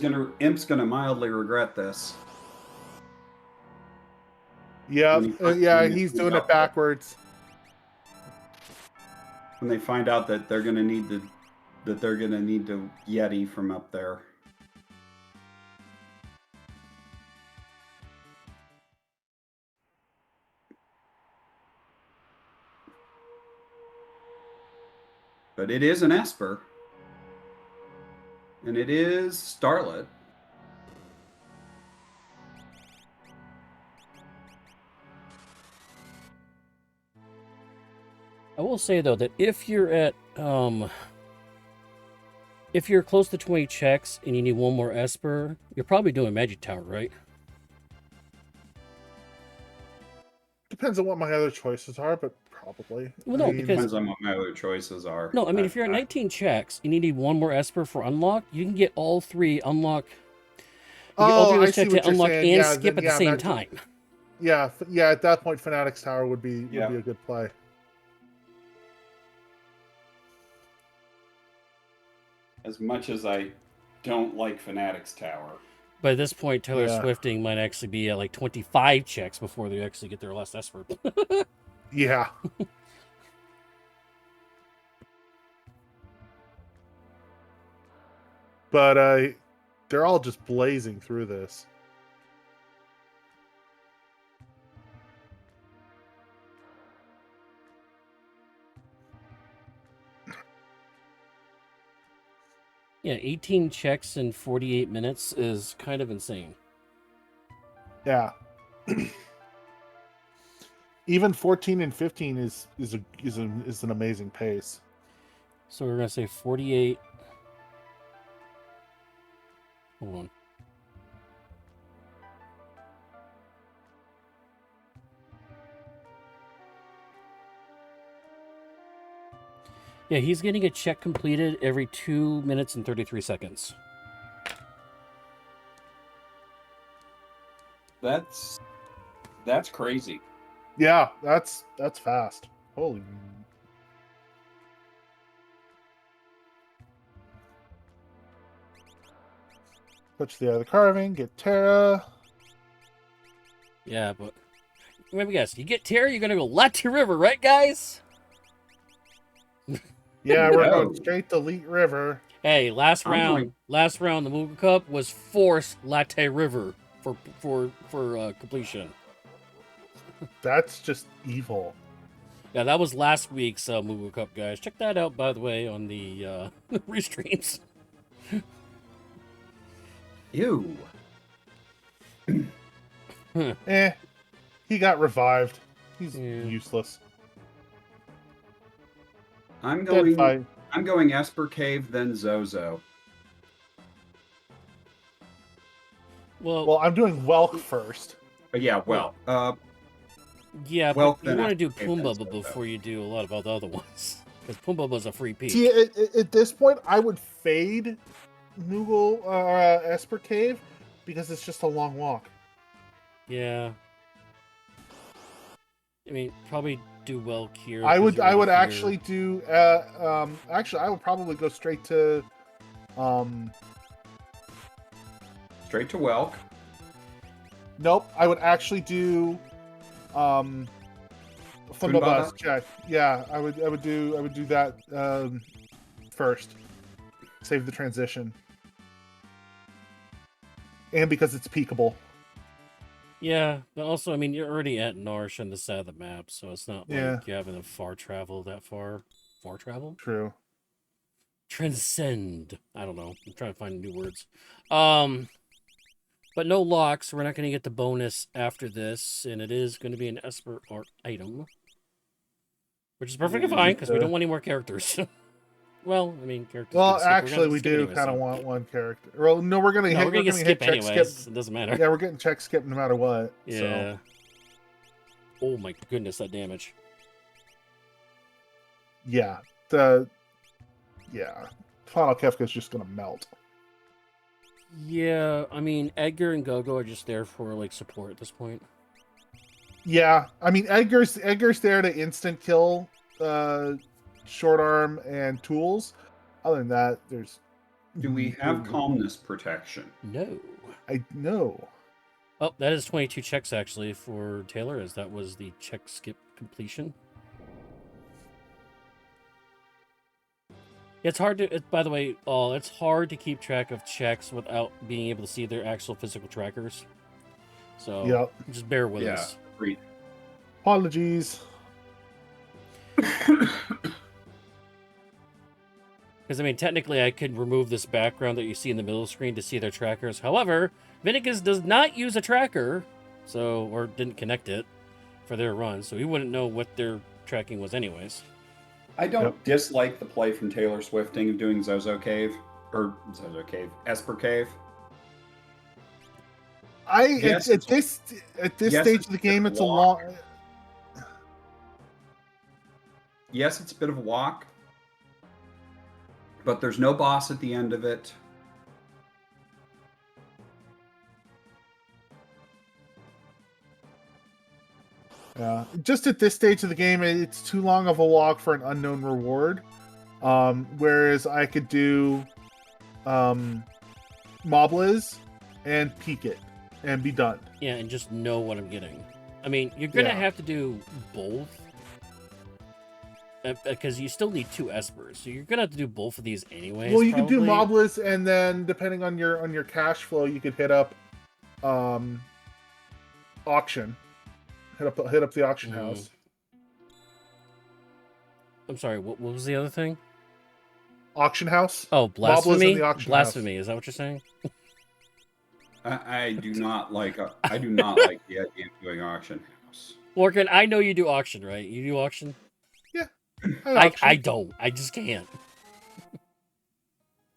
gonna mildly regret this. Yeah, he's doing it backwards. When they find out that they're gonna need the Yeti from up there. But it is an Esper. And it is Starlet. I will say, though, that if you're at If you're close to 20 checks and you need one more Esper, you're probably doing Magic Tower, right? Depends on what my other choices are, but probably. Well, no, because Depends on what my other choices are. no, I mean, if you're at 19 checks and you need one more Esper for unlock, you can get all three unlock. You get all three of I those see checks what to you're unlock saying. and Yeah, skip then, at the same that- time. Yeah, at that point, Fanatic's Tower would be Yeah. a good play. As much as I don't like Fanatic's Tower. By this point, Taylor Yeah. Swifting might actually be at like 25 checks before they actually get their last Esper. Yeah. But they're all just blazing through this. Yeah, 18 checks in 48 minutes is kind of insane. Yeah. Even 14 and 15 is an amazing pace. So we're gonna say 48. Hold on. Yeah, he's getting a check completed every 2 minutes and 33 seconds. That's crazy. Yeah, that's fast. Holy. Touch the other carving, get Terra. Yeah, but let me guess. You get Terra, you're gonna go Latte River, right, guys? Yeah, we're No. going straight to Elite River. Hey, last I'm round, going- the Moogle Cup was forced Latte River for completion. That's just evil. Yeah, that was last week's Moogle Cup, guys. Check that out, by the way, on the restreams. Ew. He got revived. He's Yeah. useless. I'm Dead fight. going Esper Cave, then Zozo. Well, I'm doing Welk first. But yeah, yeah, well, but you then want to I- do okay, Pumbaa that's before you do a lot of all the other ones. Because Pumbaa was a free peak. See, at this point, I would fade Moogle Esper Cave because it's just a long walk. Yeah. I mean, probably do well here. I 'cause would you're I would over here. actually do actually I would probably go straight to straight to Welk. nope, I would actually do Funbaba? Funbaba check. Yeah, I would do that first. Save the transition. And because it's peakable. Yeah, but also, I mean, you're already at Narsh on the side of the map, so it's not like Yeah. you having to far travel that far. Far travel? True. Transcend. I don't know. I'm trying to find new words. But no locks. We're not going to get the bonus after this, and it is going to be an Esper art item, which is perfectly Yeah, fine because we don't want any more characters. Well, I mean, characters. Well, get skipped. We're actually, gonna we skip do anyway, kind of so- want one character. Well, no, we're gonna No, hit. we're gonna get hit skip check anyways. skip. It doesn't matter. Yeah, we're getting check skip no matter what. Yeah. So. Oh my goodness, that damage. Yeah. Final Kefka is just gonna melt. Yeah, I mean, Edgar and Gogo are just there for like support at this point. Yeah, I mean Edgar's there to instant kill short arm and tools. Other than that, there's Do we have calmness protection? No. I know. Oh, that is 22 checks actually for Taylor, as that was the check skip completion. It's hard to, by the way, it's hard to keep track of checks without being able to see their actual physical trackers. So Yep. just bear with Yeah. us. Agreed. Apologies. Because, I mean, technically I could remove this background that you see in the middle of the screen to see their trackers. However, Vennicus does not use a tracker, or didn't connect it for their run, so he wouldn't know what their tracking was anyways. I don't dislike the play from Taylor Swifting of doing Esper Cave. Yes, At this yes, stage of the game, it's a long. Yes, it's a bit of a walk, but there's no boss at the end of it. Yeah, just at this stage of the game, it's too long of a walk for an unknown reward. Whereas I could do Mobliz and peek it and be done. Yeah, and just know what I'm getting. I mean, you're gonna have to do both because you still need 2 espers, so you're gonna have to do both of these anyways. Well, you probably. could do Mobliz, and then depending on your cash flow, you could hit up auction. Hit up the auction house. I'm sorry, what was the other thing? Auction house. Oh, blasphemy! Blasphemy. Is that what you're saying? I do not like the idea of doing auction house. Lorcan, I know you do auction, right? You do auction? Yeah. I don't. I just can't.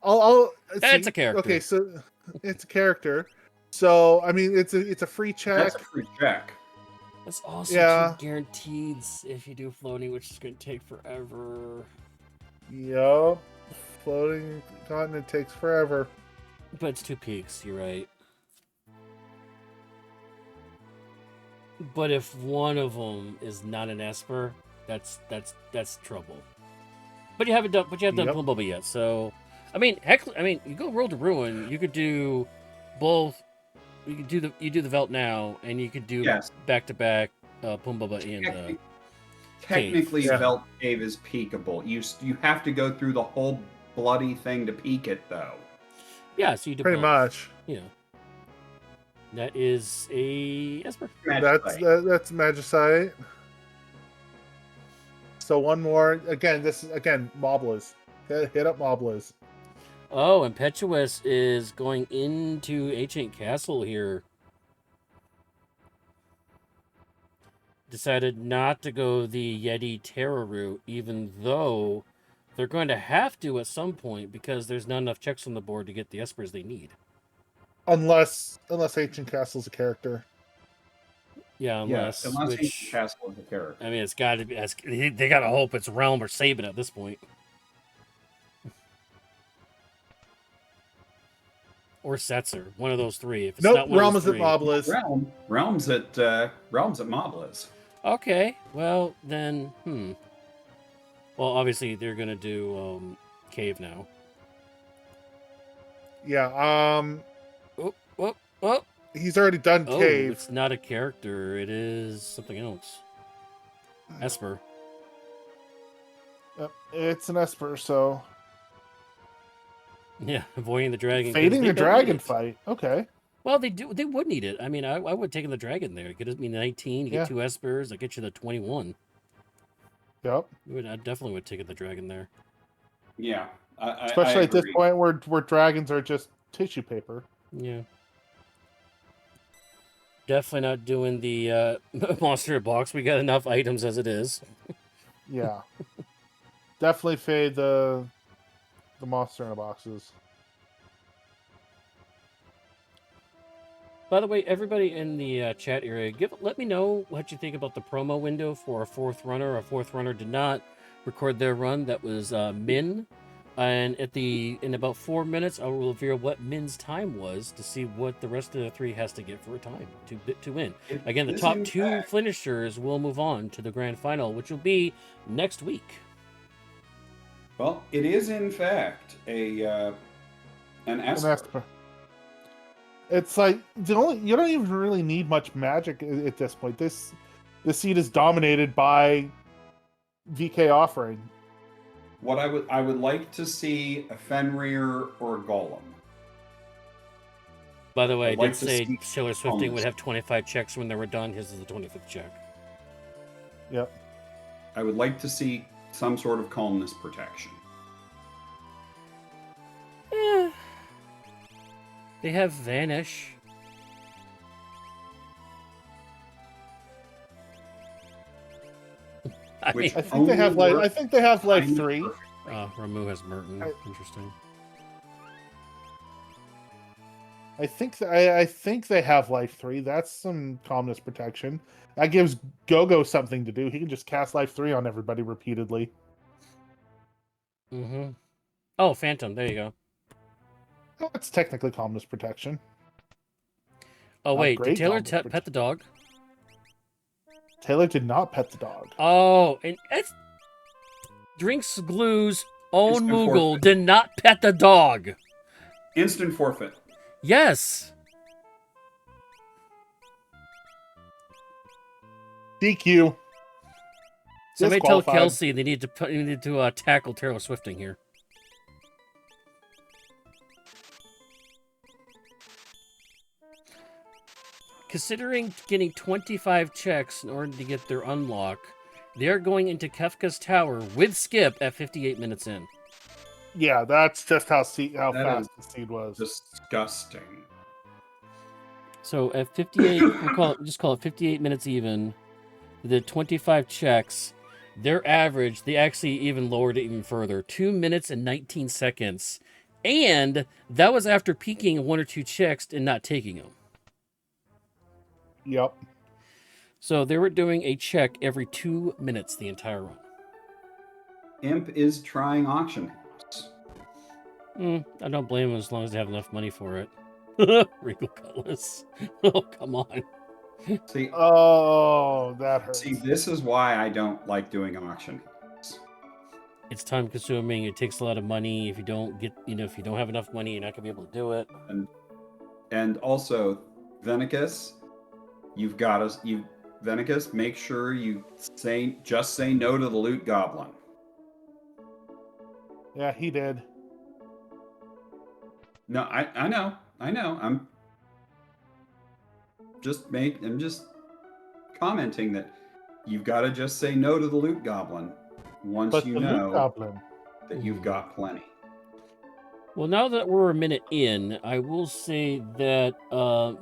It's a character. Okay, so it's a character. So I mean, it's a free check. That's a free check. That's also 2 guaranteed if you do floating, which is going to take forever. Yup. Floating continent takes forever. But it's 2 peaks, you're right. But if one of them is not an Esper, that's trouble. But you haven't done Plume Bubble yet, so I mean, heck, you go Roll to Ruin, you could do both. You do the Velt now, and you could do back-to-back Plume Bubble and technically Cave. Velt Cave is peekable. You have to go through the whole bloody thing to peek it, though. Yeah, so you do pretty much. Yeah. That is a Esper. That's Magicite. So one more. Again, Mobliz. Hit up Mobliz. Oh, ImpEtchewus is going into Ancient Castle here. Decided not to go the Yeti Terror route, even though they're going to have to at some point because there's not enough checks on the board to get the Espers they need. Unless Ancient Castle's a character. Yeah, unless Ancient Castle is a character. I mean, it's got to be. They got to hope it's Realm or Sabin at this point. Or Setzer, one of those 3. If it's not one Realm of those 3. Is at Mobliz. Realm's at Mobliz. Okay, well then, Well, obviously they're gonna do Cave now. Yeah. Oh! He's already done Cave. It's not a character. It is something else. Esper. It's an Esper, so. Yeah, avoiding the dragon. Fading the dragon fight. Okay. Well, they would need it. I mean, I would have taken the dragon there. It could be 19. You get 2 Espers. That get you the 21. Yep. I definitely would have taken the dragon there. Yeah. Especially at this point where dragons are just tissue paper. Yeah. Definitely not doing the monster box. We got enough items as it is. Yeah. Definitely fade the monster in the boxes. By the way, everybody in the chat area, let me know what you think about the promo window for a 4th runner. A 4th runner did not record their run. That was Minh. And in about 4 minutes, I will reveal what Minh's time was to see what the rest of the 3 has to get for a time to win. Again, the top 2 finishers will move on to the grand final, which will be next week. Well, it is in fact an Esper. It's like you don't even really need much magic at this point. This seed is dominated by VK offering. What I would like to see a Fenrir or a Golem. By the way, I did say Taylor Swifting would have 25 checks when they were done. His is the 25th check. Yep. I would like to see some sort of calmness protection. They have Vanish. Which I think they have only life. I works think they have life kind of 3. perfectly. Ramu has Merton. Interesting. I think they have life 3. That's some calmness protection. That gives Gogo something to do. He can just cast life 3 on everybody repeatedly. Mm-hmm. Oh, Phantom. There you go. That's technically calmness protection. Oh, Not wait. Did great Taylor calmness pet the dog? Taylor did not pet the dog. Oh, and it's Drinks Glue's own Instant Moogle forfeit. did not pet the dog. Instant forfeit. Yes. DQ. Somebody tell Disqualified. Kelsey they need to tackle Taylor Swifting here. Considering getting 25 checks in order to get their unlock, they're going into Kefka's tower with Skip at 58 minutes in. Yeah, that's just how That fast is the seed was. disgusting. So at 58, just call it 58 minutes even. The 25 checks, their average, they actually even lowered it even further. 2 minutes and 19 seconds. And that was after peeking 1 or 2 checks and not taking them. Yep. So they were doing a check every 2 minutes the entire run. Imp is trying auction house. I don't blame them as long as they have enough money for it. Regal Cutlass. Oh, come on. See, Oh, that hurts. see, this is why I don't like doing auction house. It's time consuming. It takes a lot of money. If you don't get, if you don't have enough money, you're not gonna be able to do it. And also, Vennicus, Vennicus, make sure you just say no to the loot goblin. Yeah, he did. No, I know. I'm just commenting that you've got to just say no to the loot goblin once But you the know loot goblin. that you've got plenty. Well, now that we're a minute in, I will say that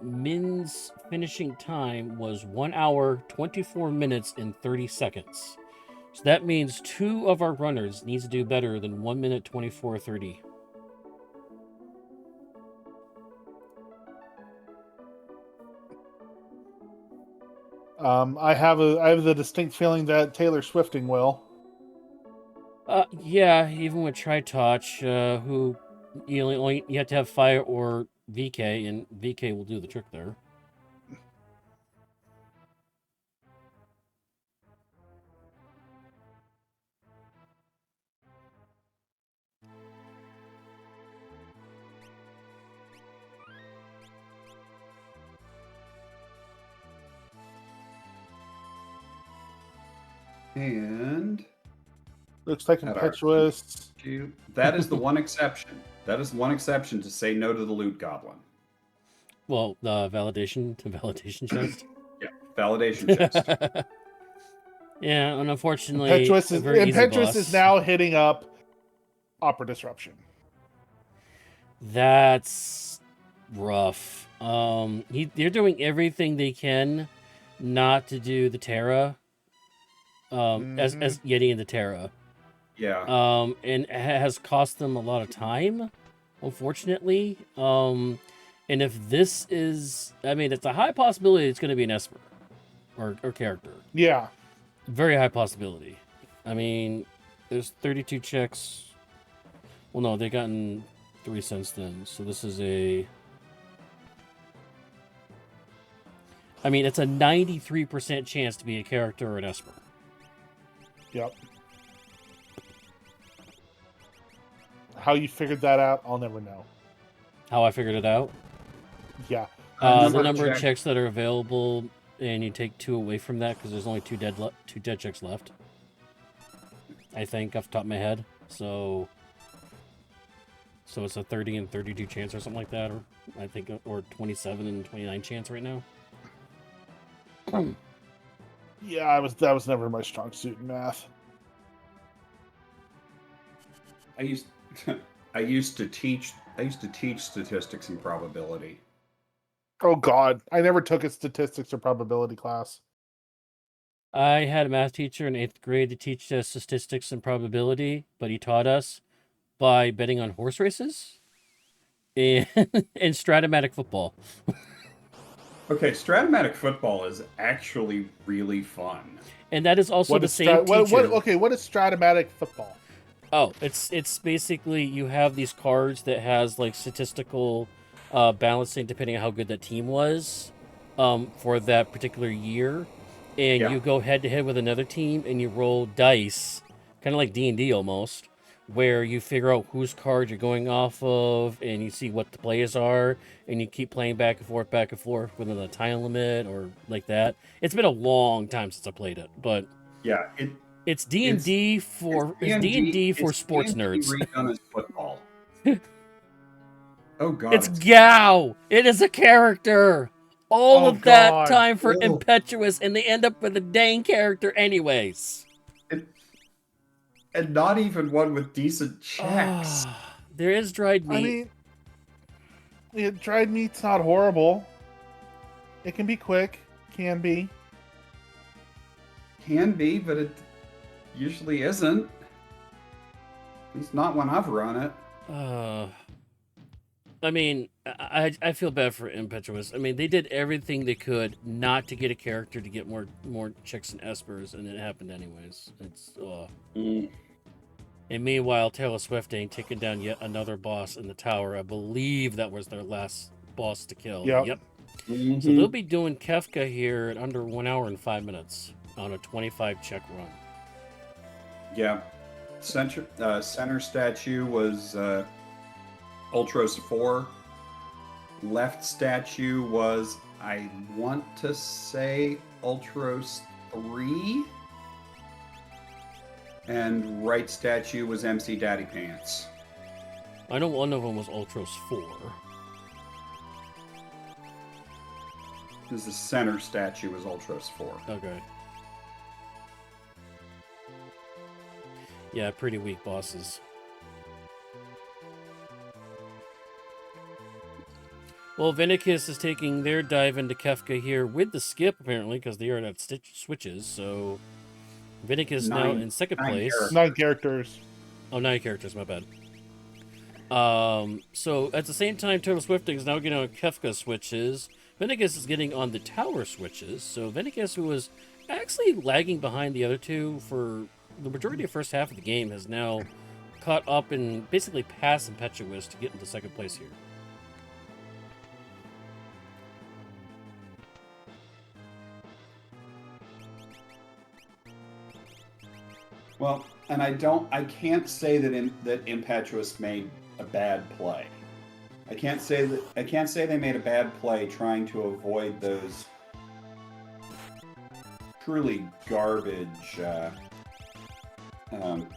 Min's finishing time was 1 hour, 24 minutes, and 30 seconds. So that means 2 of our runners needs to do better than 1 minute, 24:30. I have the distinct feeling that Taylor Swifting will. Yeah, even with Tritouch, who you have to have fire or VK, and VK will do the trick there. And Looks like At our- ImpEtchewus. that is the one exception. That is one exception to say no to the loot goblin. Well, the validation chest. Yeah, validation chest. Yeah, and unfortunately, ImpEtchewus is now hitting up Opera Disruption. That's rough. They're doing everything they can not to do the Terra. As Yeti and the Terra. Yeah. And it has cost them a lot of time, unfortunately. And if this is, it's a high possibility it's going to be an Esper or character. Yeah. Very high possibility. There's 32 checks. Well, no, they've gotten 3 since then. So this is it's a 93% chance to be a character or an Esper. Yep. How you figured that out, I'll never know. How I figured it out? Yeah. The number of checks that are available, and you take 2 away from that because there's only 2 dead checks left. I think off the top of my head. So it's a 30 and 32 chance or something like that, or 27 and 29 chance right now. Yeah, that was never my strong suit in math. I used to teach statistics and probability. Oh God, I never took a statistics or probability class. I had a math teacher in 8th grade to teach us statistics and probability, but he taught us by betting on horse races and, and Stratomatic football. Okay, Stratomatic football is actually really fun. And that is also What the is same teacher. what is Stratomatic football? Oh, it's basically you have these cards that has like statistical balancing depending on how good that team was for that particular year, and Yeah. you go head to head with another team and you roll dice, kind of like D&D almost, where you figure out whose card you're going off of and you see what the plays are and you keep playing back and forth within a time limit or like that. It's been a long time since I played it, but Yeah, it's D&D for sports D&D nerds. redone as football. Oh god, It's Gao. It is a character. All Oh, of that God. time for Ew. ImpEtchewus, and they end up with a dang character anyways. And not even one with decent checks. There is dried meat. I mean, dried meat's not horrible. It can be quick. Can be. Can be, but it usually isn't. At least not when I've run it. I mean, I feel bad for ImpEtchewus. I mean, they did everything they could not to get a character to get more chicks and espers, and it happened anyways. It's And meanwhile, Taylor Swift ain't taking down yet another boss in the tower. I believe that was their last boss to kill. Yep. Mm-hmm. So they'll be doing Kefka here at under 1 hour and 5 minutes on a 25 check run. Yeah. Center statue was Ultros 4. Left statue was, I want to say, Ultros 3. And right statue was MC Daddy Pants. I know one of them was Ultros 4. This is the center statue was Ultros 4. Okay. Yeah, pretty weak bosses. Well, Vennicus is taking their dive into Kefka here with the skip, apparently, because they are at switches, so Vennicus now in second place. Characters. 9 characters. Oh, 9 characters, my bad. So at the same time, Turtle Swifting is now getting on Kefka switches. Vennicus is getting on the tower switches. So Vennicus, who was actually lagging behind the other two for the majority of the first half of the game, has now caught up and basically passed ImpEtchewus to get into second place here. Well, and I can't say that ImpEtchewus made a bad play. I can't say they made a bad play trying to avoid those truly garbage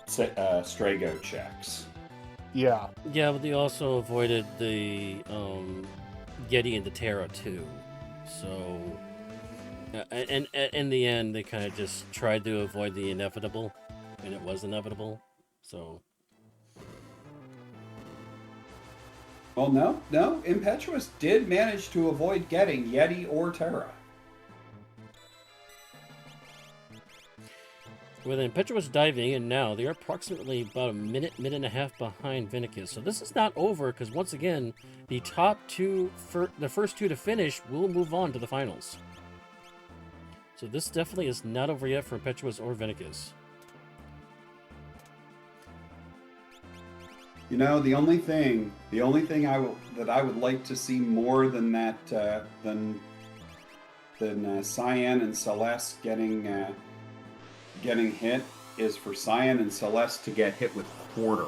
Strago checks. Yeah. Yeah, but they also avoided the Yeti and the Terra too. So, and in the end, they kind of just tried to avoid the inevitable, and it was inevitable. So. Well, no, ImpEtchewus did manage to avoid getting Yeti or Terra. With ImpEtchewus diving in now, they are approximately about a minute and a half behind Vennicus. So this is not over, because once again, the top two, the first two to finish, will move on to the finals. So this definitely is not over yet for ImpEtchewus or Vennicus. You know, the only thing that I would like to see more than that than Cyan and Celeste getting hit is for Cyan and Celeste to get hit with quarter,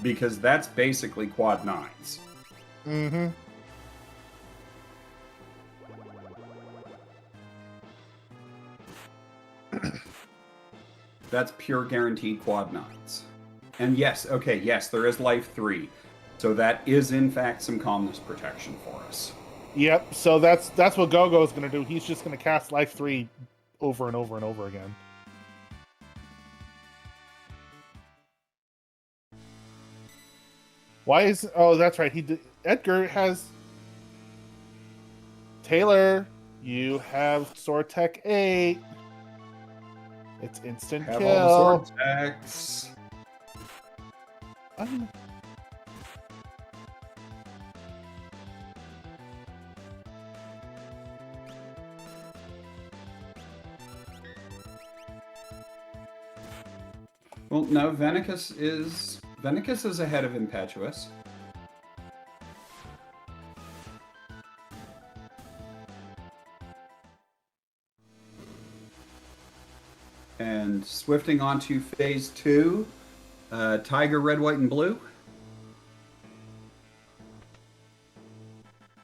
because that's basically quad nines. Mm-hmm. That's pure guaranteed quad nines. And yes, there is life 3. So that is in fact some calmness protection for us. Yep. So that's what Gogo is going to do. He's just going to cast Life 3 over and over and over again. Why is... Oh, that's right. Edgar has... Taylor, You have Sword Tech 8. It's instant Have kill. all the sword attacks. Um, Well, no, Vennicus is ahead of ImpEtchewus. And swifting onto phase 2, Tiger, red, white, and blue.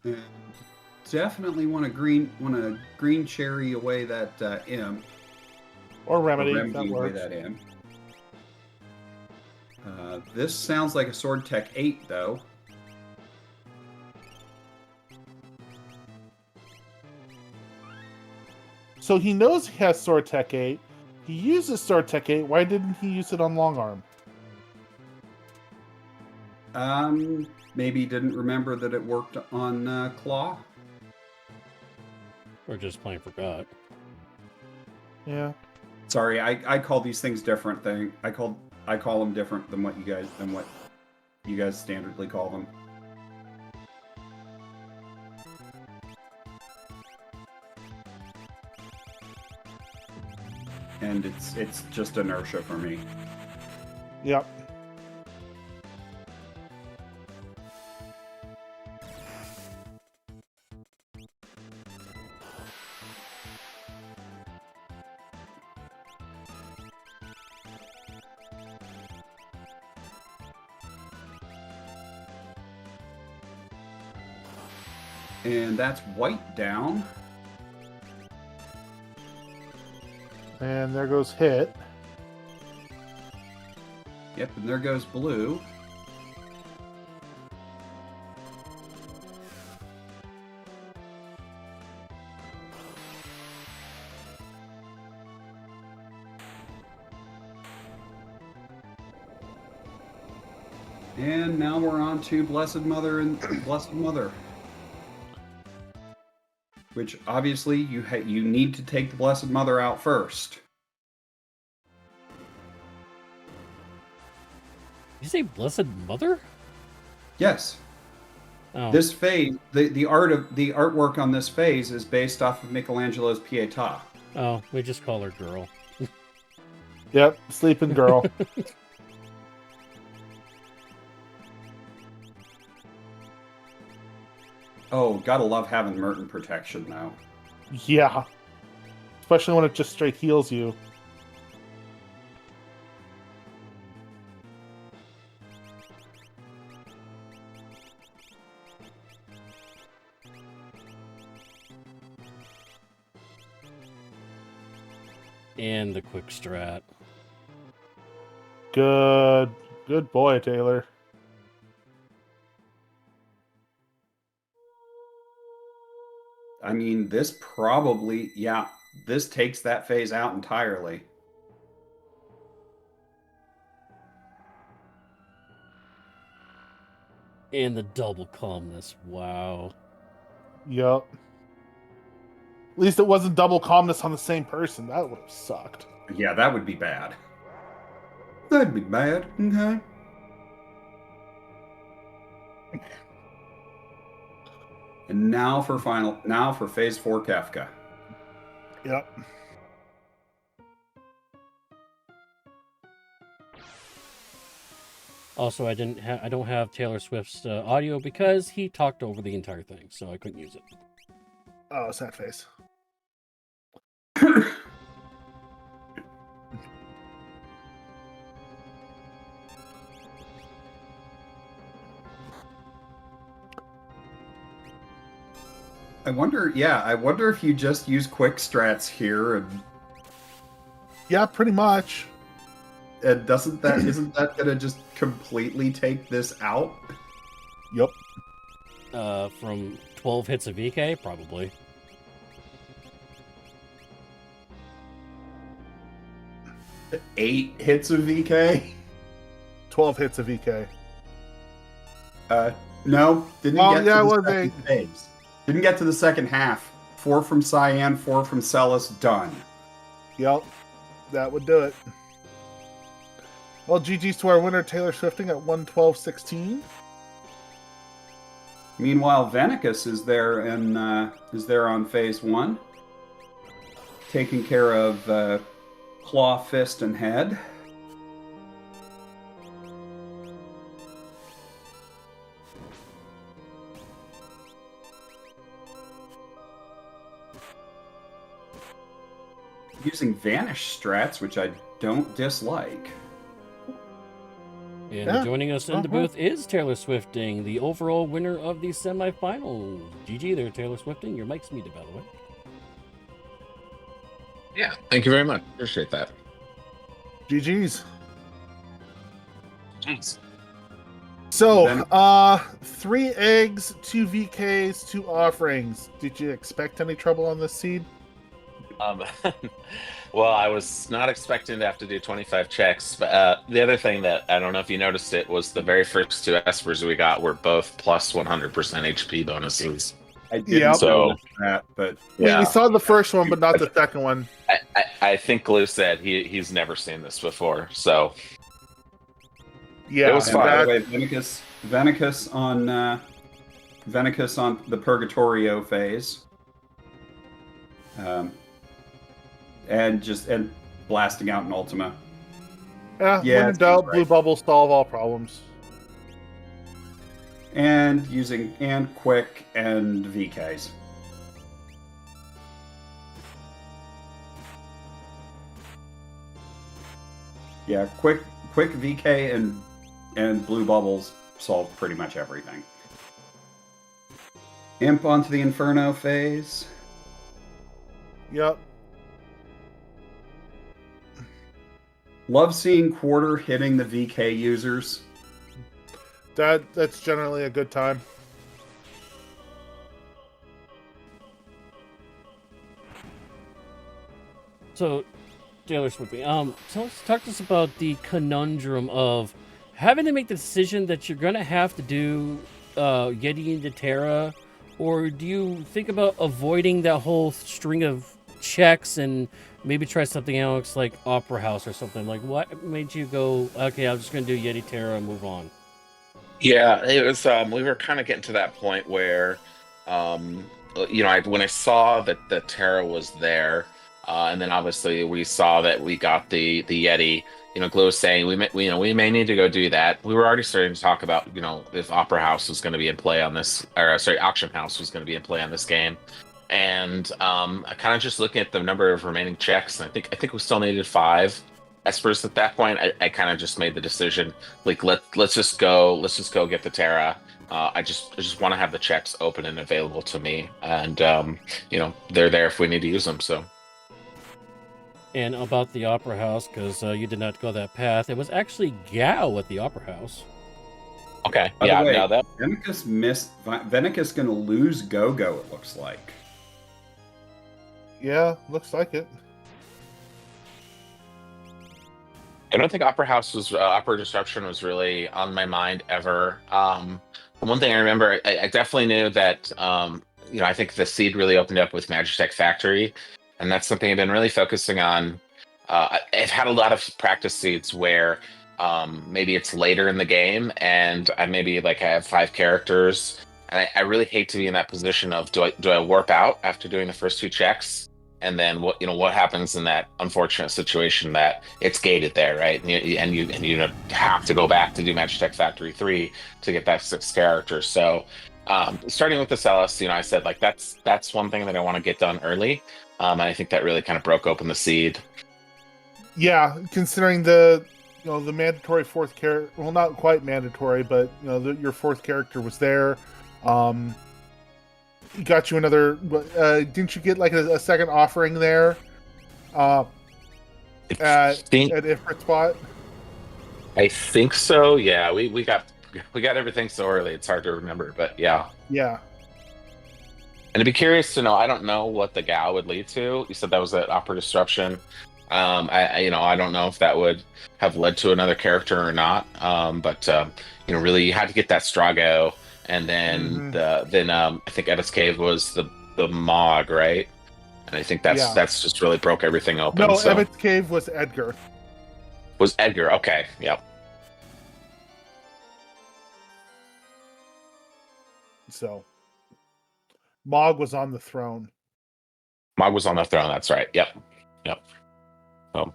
And definitely want to green cherry away that imp. or Remedy, Remedy that away works. that imp. This sounds like a Sword Tech 8, though. So he knows he has Sword Tech 8. He uses Sword Tech 8. Why didn't he use it on Long Arm? Maybe didn't remember that it worked on Claw. Or just plain forgot. Yeah. Sorry, I call these things different thing. I call them different than what you guys standardly call them. And it's just inertia for me. Yep. And that's white down. And there goes hit. Yep, and there goes blue. And now we're on to Blessed Mother and Blessed Mother. Which obviously you need to take the Blessed Mother out first. You say Blessed Mother? Yes. Oh. This phase, the artwork on this phase is based off of Michelangelo's Pietà. Oh, we just call her girl. Yep, sleeping girl. Oh, gotta love having Merton protection now. Yeah. Especially when it just straight heals you. And the quick strat. Good boy, Taylor. I mean, this takes that phase out entirely. And the double calmness. Wow. Yep. At least it wasn't double calmness on the same person. That would have sucked. Yeah, that would be bad. That'd be bad. Okay. And now for phase 4 Kefka. Yep. Also, I don't have Taylor Swift's audio because he talked over the entire thing, so I couldn't use it. Oh, sad face. I wonder if you just use quick strats here and Yeah, pretty much. isn't that gonna just completely take this out? Yep. From 12 hits of VK, probably. Eight hits of VK? 12 hits of EK. No, didn't Oh, get yeah, to it the was second phase. Didn't get to the second half. 4 from Cyan, 4 from Celis, done. Yep, that would do it. Well, GG's to our winner, Taylor Swifting at 112.16. Meanwhile, Vennicus is there on phase 1, taking care of Claw, Fist, and Head. Using Vanish strats, which I don't dislike. And joining us in the booth is Taylor Swifting, the overall winner of the semifinals. GG there, Taylor Swifting. Your mic's muted, by the way. Yeah, thank you very much. Appreciate that. GG's. Jeez. So, 3 eggs, 2 VKs, 2 offerings. Did you expect any trouble on this seed? Well, I was not expecting to have to do 25 checks, but the other thing that I don't know if you noticed it was the very first 2 espers we got were both plus 100% HP bonuses. I didn't notice that, but yeah. We saw the first one, but not the second one. I think Glue said he's never seen this before, so yeah, it was fun. By the way, Vennicus on the Purgatorio phase. And blasting out in Ultima. When in doubt, Blue Bubbles solve all problems. And using Quick and VKs. Yeah, quick VK and Blue Bubbles solve pretty much everything. Imp onto the Inferno phase. Yep. Love seeing Quarter hitting the VK users. That's generally a good time. So, Taylor Swifting, so let's talk to us about the conundrum of having to make the decision that you're going to have to do Yeti into Terra, or do you think about avoiding that whole string of checks and maybe try something else like Opera House or something? Like, what made you go, okay, I'm just going to do Yeti Terra and move on? Yeah, it was. We were kind of getting to that point where, when I saw that the Terra was there, and then obviously we saw that we got the Yeti. Glue was saying we may need to go do that. We were already starting to talk about if Opera House was going to be in play on this, or sorry, Auction House was going to be in play on this game. And I kind of just looking at the number of remaining checks, and I think we still needed 5 espers at that point. I kind of just made the decision, like let's just go get the Terra. I just want to have the checks open and available to me, and they're there if we need to use them. So. And about the Opera House, because you did not go that path, it was actually Gao at the Opera House. Okay. By yeah. the way, No, that Vennicus missed. Vennicus going to lose Go-Go. It looks like. Yeah, looks like it. I don't think Opera House was Opera Disruption was really on my mind ever. One thing I remember, I definitely knew that I think the seed really opened up with Magitech Factory, and that's something I've been really focusing on. I've had a lot of practice seeds where maybe it's later in the game, and I have 5 characters, and I really hate to be in that position of do I warp out after doing the first 2 checks? And then what happens in that unfortunate situation that it's gated there, right? And you have to go back to do Magitech Factory 3 to get that 6 characters. So starting with the Celis, I said that's one thing that I want to get done early. And I think that really kind of broke open the seed. Yeah, considering the mandatory 4th character, well, not quite mandatory, but your 4th character was there. Got you another. Didn't you get like a second offering there? At Ifrit spot. I think so. Yeah, we got everything so early. It's hard to remember, but yeah. Yeah. And I'd be curious to know. I don't know what the Gao would lead to. You said that was at Opera Disruption. I don't know if that would have led to another character or not. But really, you had to get that Strago. And then I think Edith's Cave was the Mog, right? And I think that's just really broke everything open. No, So Emmett's Cave was Edgar. was Edgar? Okay, yep. So Mog was on the throne. Mog was on the throne. That's right. Yep. So,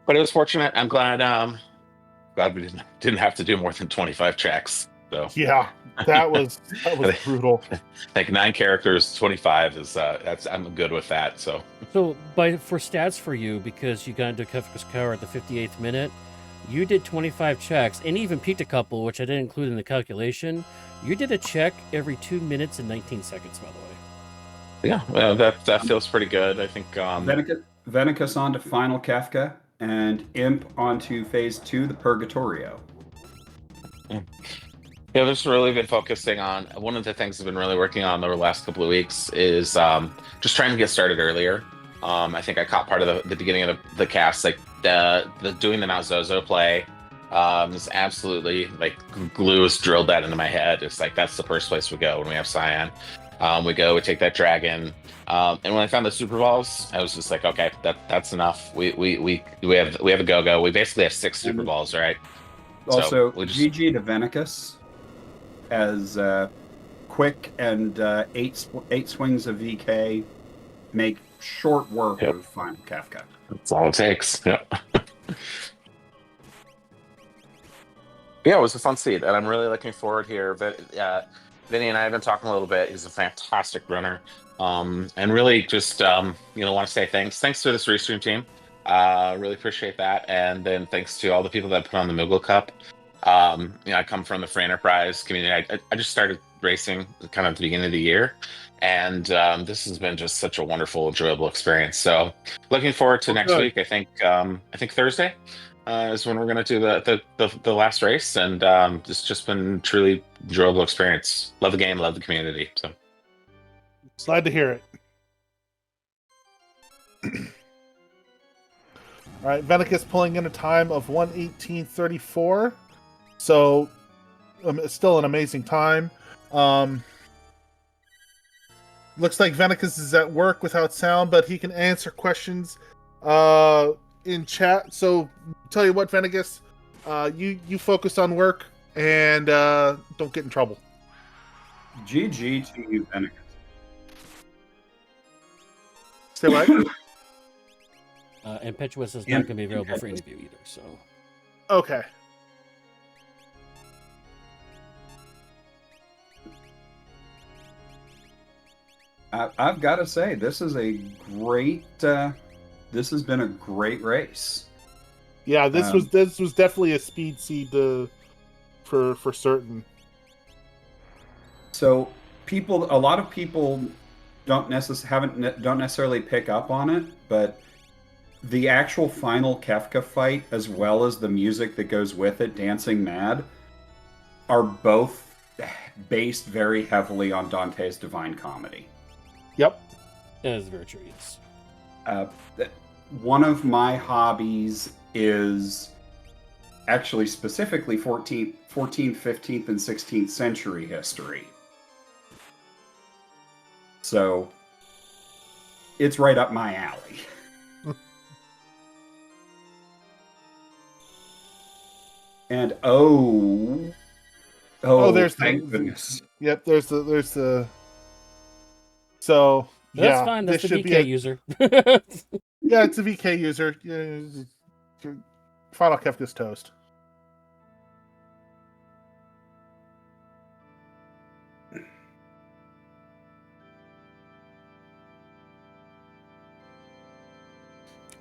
but it was fortunate. I'm glad. Glad we didn't have to do more than 25 checks. So Yeah, that was brutal. I think 9 characters, 25 is I'm good with that. So for stats for you, because you got into Kefka's Tower at the 58th minute, you did 25 checks and even peaked a couple, which I didn't include in the calculation. You did a check every 2 minutes and 19 seconds, by the way. yeah, well, that feels pretty good. I think Vennicus onto Final Kefka, and Imp onto Phase 2, the Purgatorio. Yeah, just really been focusing on one of the things I've been really working on over the last couple of weeks is just trying to get started earlier. I think I caught part of the beginning of the cast, like the doing the Mount Zozo play. Is absolutely like glue has drilled that into my head. It's like that's the first place we go when we have Cyan. We take that dragon, and when I found the Super Balls, I was just like, okay, that's enough. We have a go. We basically have 6 Super Balls, right? Also, so GG to Vennicus as quick and 8 swings of VK make short work of Final Kefka. That's all it takes. Yep. Yeah, it was a fun seed, and I'm really looking forward here. Vinny and I have been talking a little bit. He's a fantastic runner, and really just want to say thanks to this restream team. Really appreciate that, and then thanks to all the people that put on the Moogle Cup. I come from the free enterprise community. I just started racing kind of at the beginning of the year, and this has been just such a wonderful, enjoyable experience. So, looking forward to next week. I think Thursday. Is when we're going to do the last race, and it's just been truly enjoyable experience. Love the game, love the community. So Glad to hear it. All right, Vennicus pulling in a time of 1:18:34, so it's still an amazing time. Looks like Vennicus is at work without sound, but he can answer questions in chat. So tell you what, Vennicus, you focus on work and don't get in trouble. GG to you, Vennicus. Say what? ImpEtchewus is not going to be available for interview either. So okay. I've got to say, this is a great. This has been a great race. Yeah, this was definitely a speed seed for certain. So a lot of people don't necessarily pick up on it, but the actual final Kefka fight, as well as the music that goes with it, Dancing Mad, are both based very heavily on Dante's Divine Comedy. Yep. That is very true, yes. One of my hobbies is actually specifically 14th, 15th, and 16th century history. So it's right up my alley. And there's thank goodness. Yep, there's the. So That's yeah, fine. That's this the should VK be user. Yeah, it's a VK user. Yeah, Final Kefka's toast.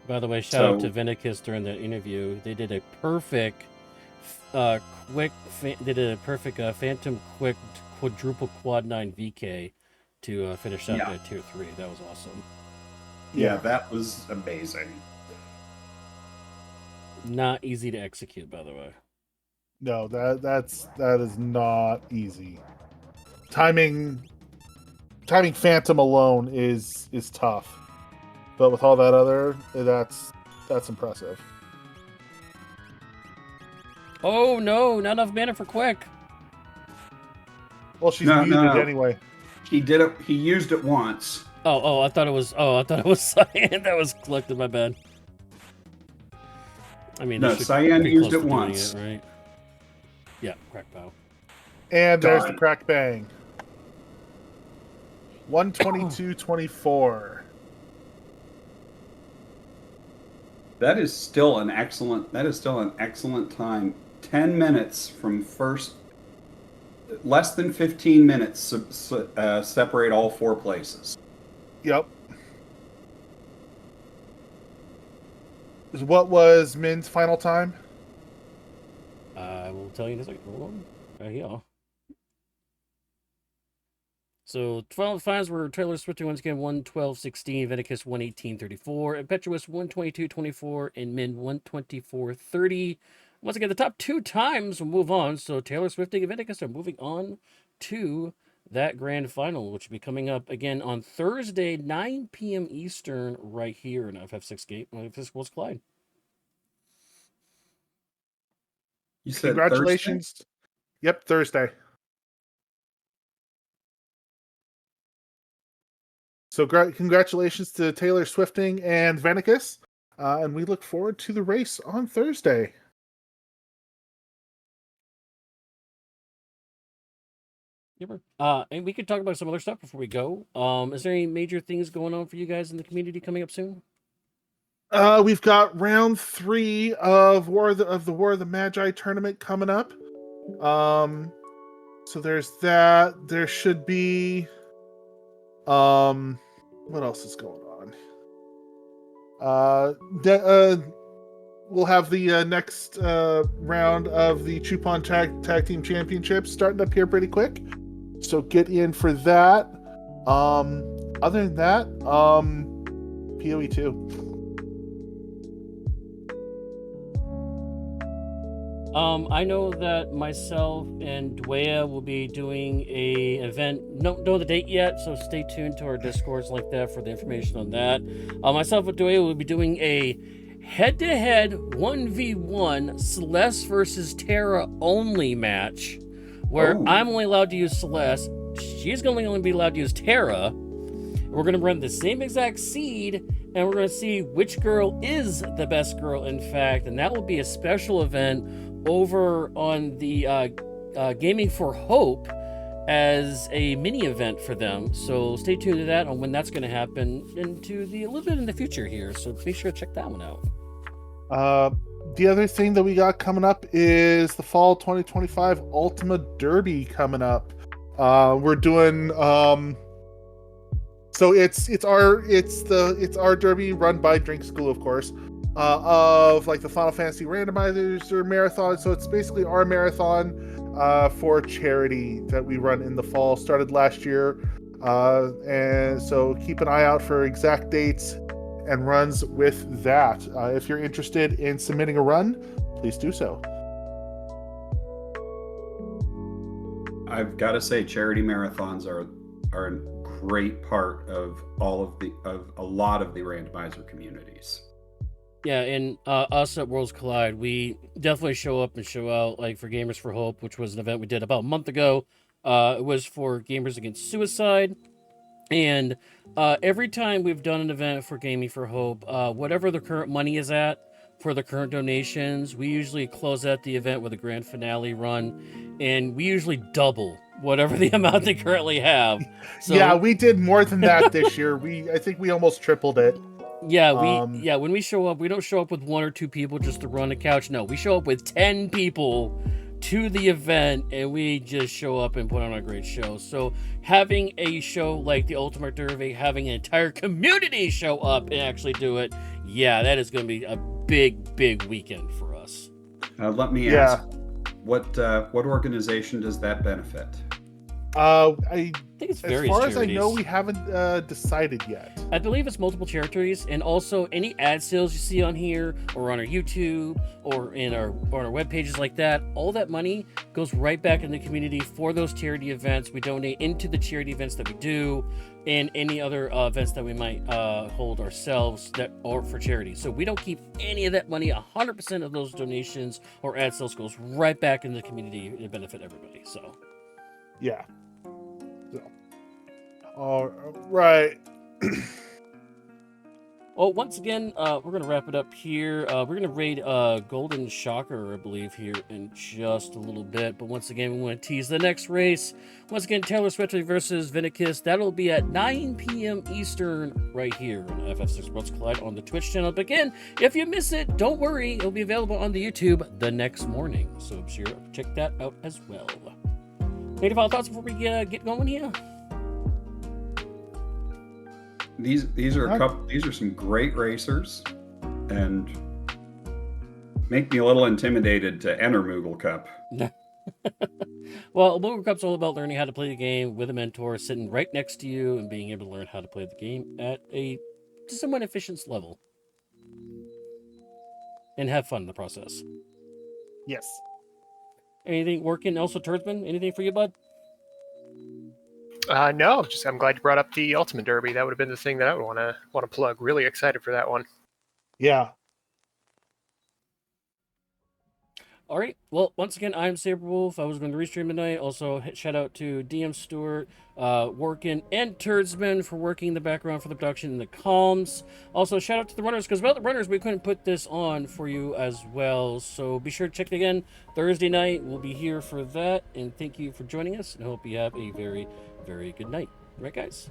By the way, shout out to Vennicus during the interview. They did a perfect, Phantom Quick quadruple quad 9 VK to finish out that tier 3. That was awesome. Yeah, that was amazing. Not easy to execute, by the way. No, that is not easy. Timing Phantom alone is tough, but with all that other, that's impressive. Oh no, not enough mana for Quick. Well, she's muted anyway. He did it. He used it once. I thought it was Cyan that was collected. My bad. I mean, No, Cyan used it once. Right? Yeah, crack bow. And there's the crack bang. 122.24. That is still an excellent time. 10 minutes from first. Less than 15 minutes separate all four places. Yep. What was Min's final time? I will tell you in a second. Hold on. Right here. So, final finals were Taylor Swift once again 112.16, Vennicus 118.34, ImpEtchewus 122.24, and Minh 124.30. Once again, the top 2 times will move on. So Taylor Swift and Vennicus are moving on to that grand final, which will be coming up again on Thursday, 9 p.m. Eastern, right here in FF6 Gate, FF6 Clyde. You said congratulations. Thursday? Yep, Thursday. So congratulations to Taylor Swifting and Vennicus. And we look forward to the race on Thursday. And we could talk about some other stuff before we go. Is there any major things going on for you guys in the community coming up soon? We've got round 3 of War of the Magi tournament coming up. So there's that. There should be what else is going on? We'll have the next round of the Chupon Tag Team Championships starting up here pretty quick. So get in for that. Other than that, PoE 2. I know that myself and Dwaya will be doing a event. Don't know the date yet, so stay tuned to our Discords like that for the information on that. Myself and Dwaya will be doing a head-to-head 1v1 Celeste versus Terra only match, where I'm only allowed to use Celeste. She's going to only be allowed to use Terra. We're going to run the same exact seed, and we're going to see which girl is the best girl, in fact, and that will be a special event over on the Gaming for Hope as a mini event for them. So stay tuned to that on when that's going to happen into a little bit in the future here. So make sure to check that one out. The other thing that we got coming up is the fall 2025 Ultima Derby coming up. We're doing so it's our derby run by Drink School, of course. Of like the Final Fantasy randomizers or marathon. So it's basically our marathon for charity that we run in the fall. Started last year. And so keep an eye out for exact dates and runs with that. If you're interested in submitting a run, please do so. I've got to say, charity marathons are a great part of a lot of the randomizer communities. Yeah, and us at Worlds Collide, we definitely show up and show out, like for Gamers for Hope, which was an event we did about a month ago. It was for Gamers Against Suicide. And every time we've done an event for Gaming for Hope, whatever the current money is at for the current donations, we usually close out the event with a grand finale run, and we usually double whatever the amount they currently have. So, yeah, we did more than that this year. I think we almost tripled it. Yeah, when we show up, we don't show up with 1 or 2 people just to run a couch. No, we show up with 10 people to the event, and we just show up and put on a great show. So having a show like the Ultimate Derby, having an entire community show up and actually do it, yeah, that is going to be a big weekend for us. Let me ask, what organization does that benefit? I think it's as far as I know, we haven't decided yet. I believe it's multiple charities, and also any ad sales you see on here or on our YouTube or on our web pages like that, all that money goes right back in the community for those charity events. We donate into the charity events that we do and any other events that we might hold ourselves that are for charity. So we don't keep any of that money. 100% of those donations or ad sales goes right back in the community to benefit everybody. So yeah. All right. Well, once again, we're going to wrap it up here. We're going to raid Golden Shocker, I believe, here in just a little bit. But once again, we want to tease the next race. Once again, Taylor Swift versus Vennicus. That'll be at 9 p.m. Eastern right here on FF6 Worlds Collide on the Twitch channel. But again, if you miss it, don't worry. It'll be available on the YouTube the next morning. So be sure to check that out as well. Any final thoughts before we get going here? These are some great racers, and make me a little intimidated to enter Moogle Cup. Well, Moogle Cup's all about learning how to play the game with a mentor sitting right next to you and being able to learn how to play the game at a somewhat efficient level. And have fun in the process. Yes. Anything working? Also, Turdsman, anything for you, bud? No, just I'm glad you brought up the Ultimate Derby. That would have been the thing that I would want to plug. Really excited for that one. Yeah. All right. Well, once again, I'm Saberwolf. I was going to restream tonight. Also, shout out to DM Stewart, working, and Turdsman for working in the background for the production and the comms. Also, shout out to the runners, because without the runners, we couldn't put this on for you as well. So be sure to check it again Thursday night. We'll be here for that. And thank you for joining us. And I hope you have a very, very good night. All right, guys?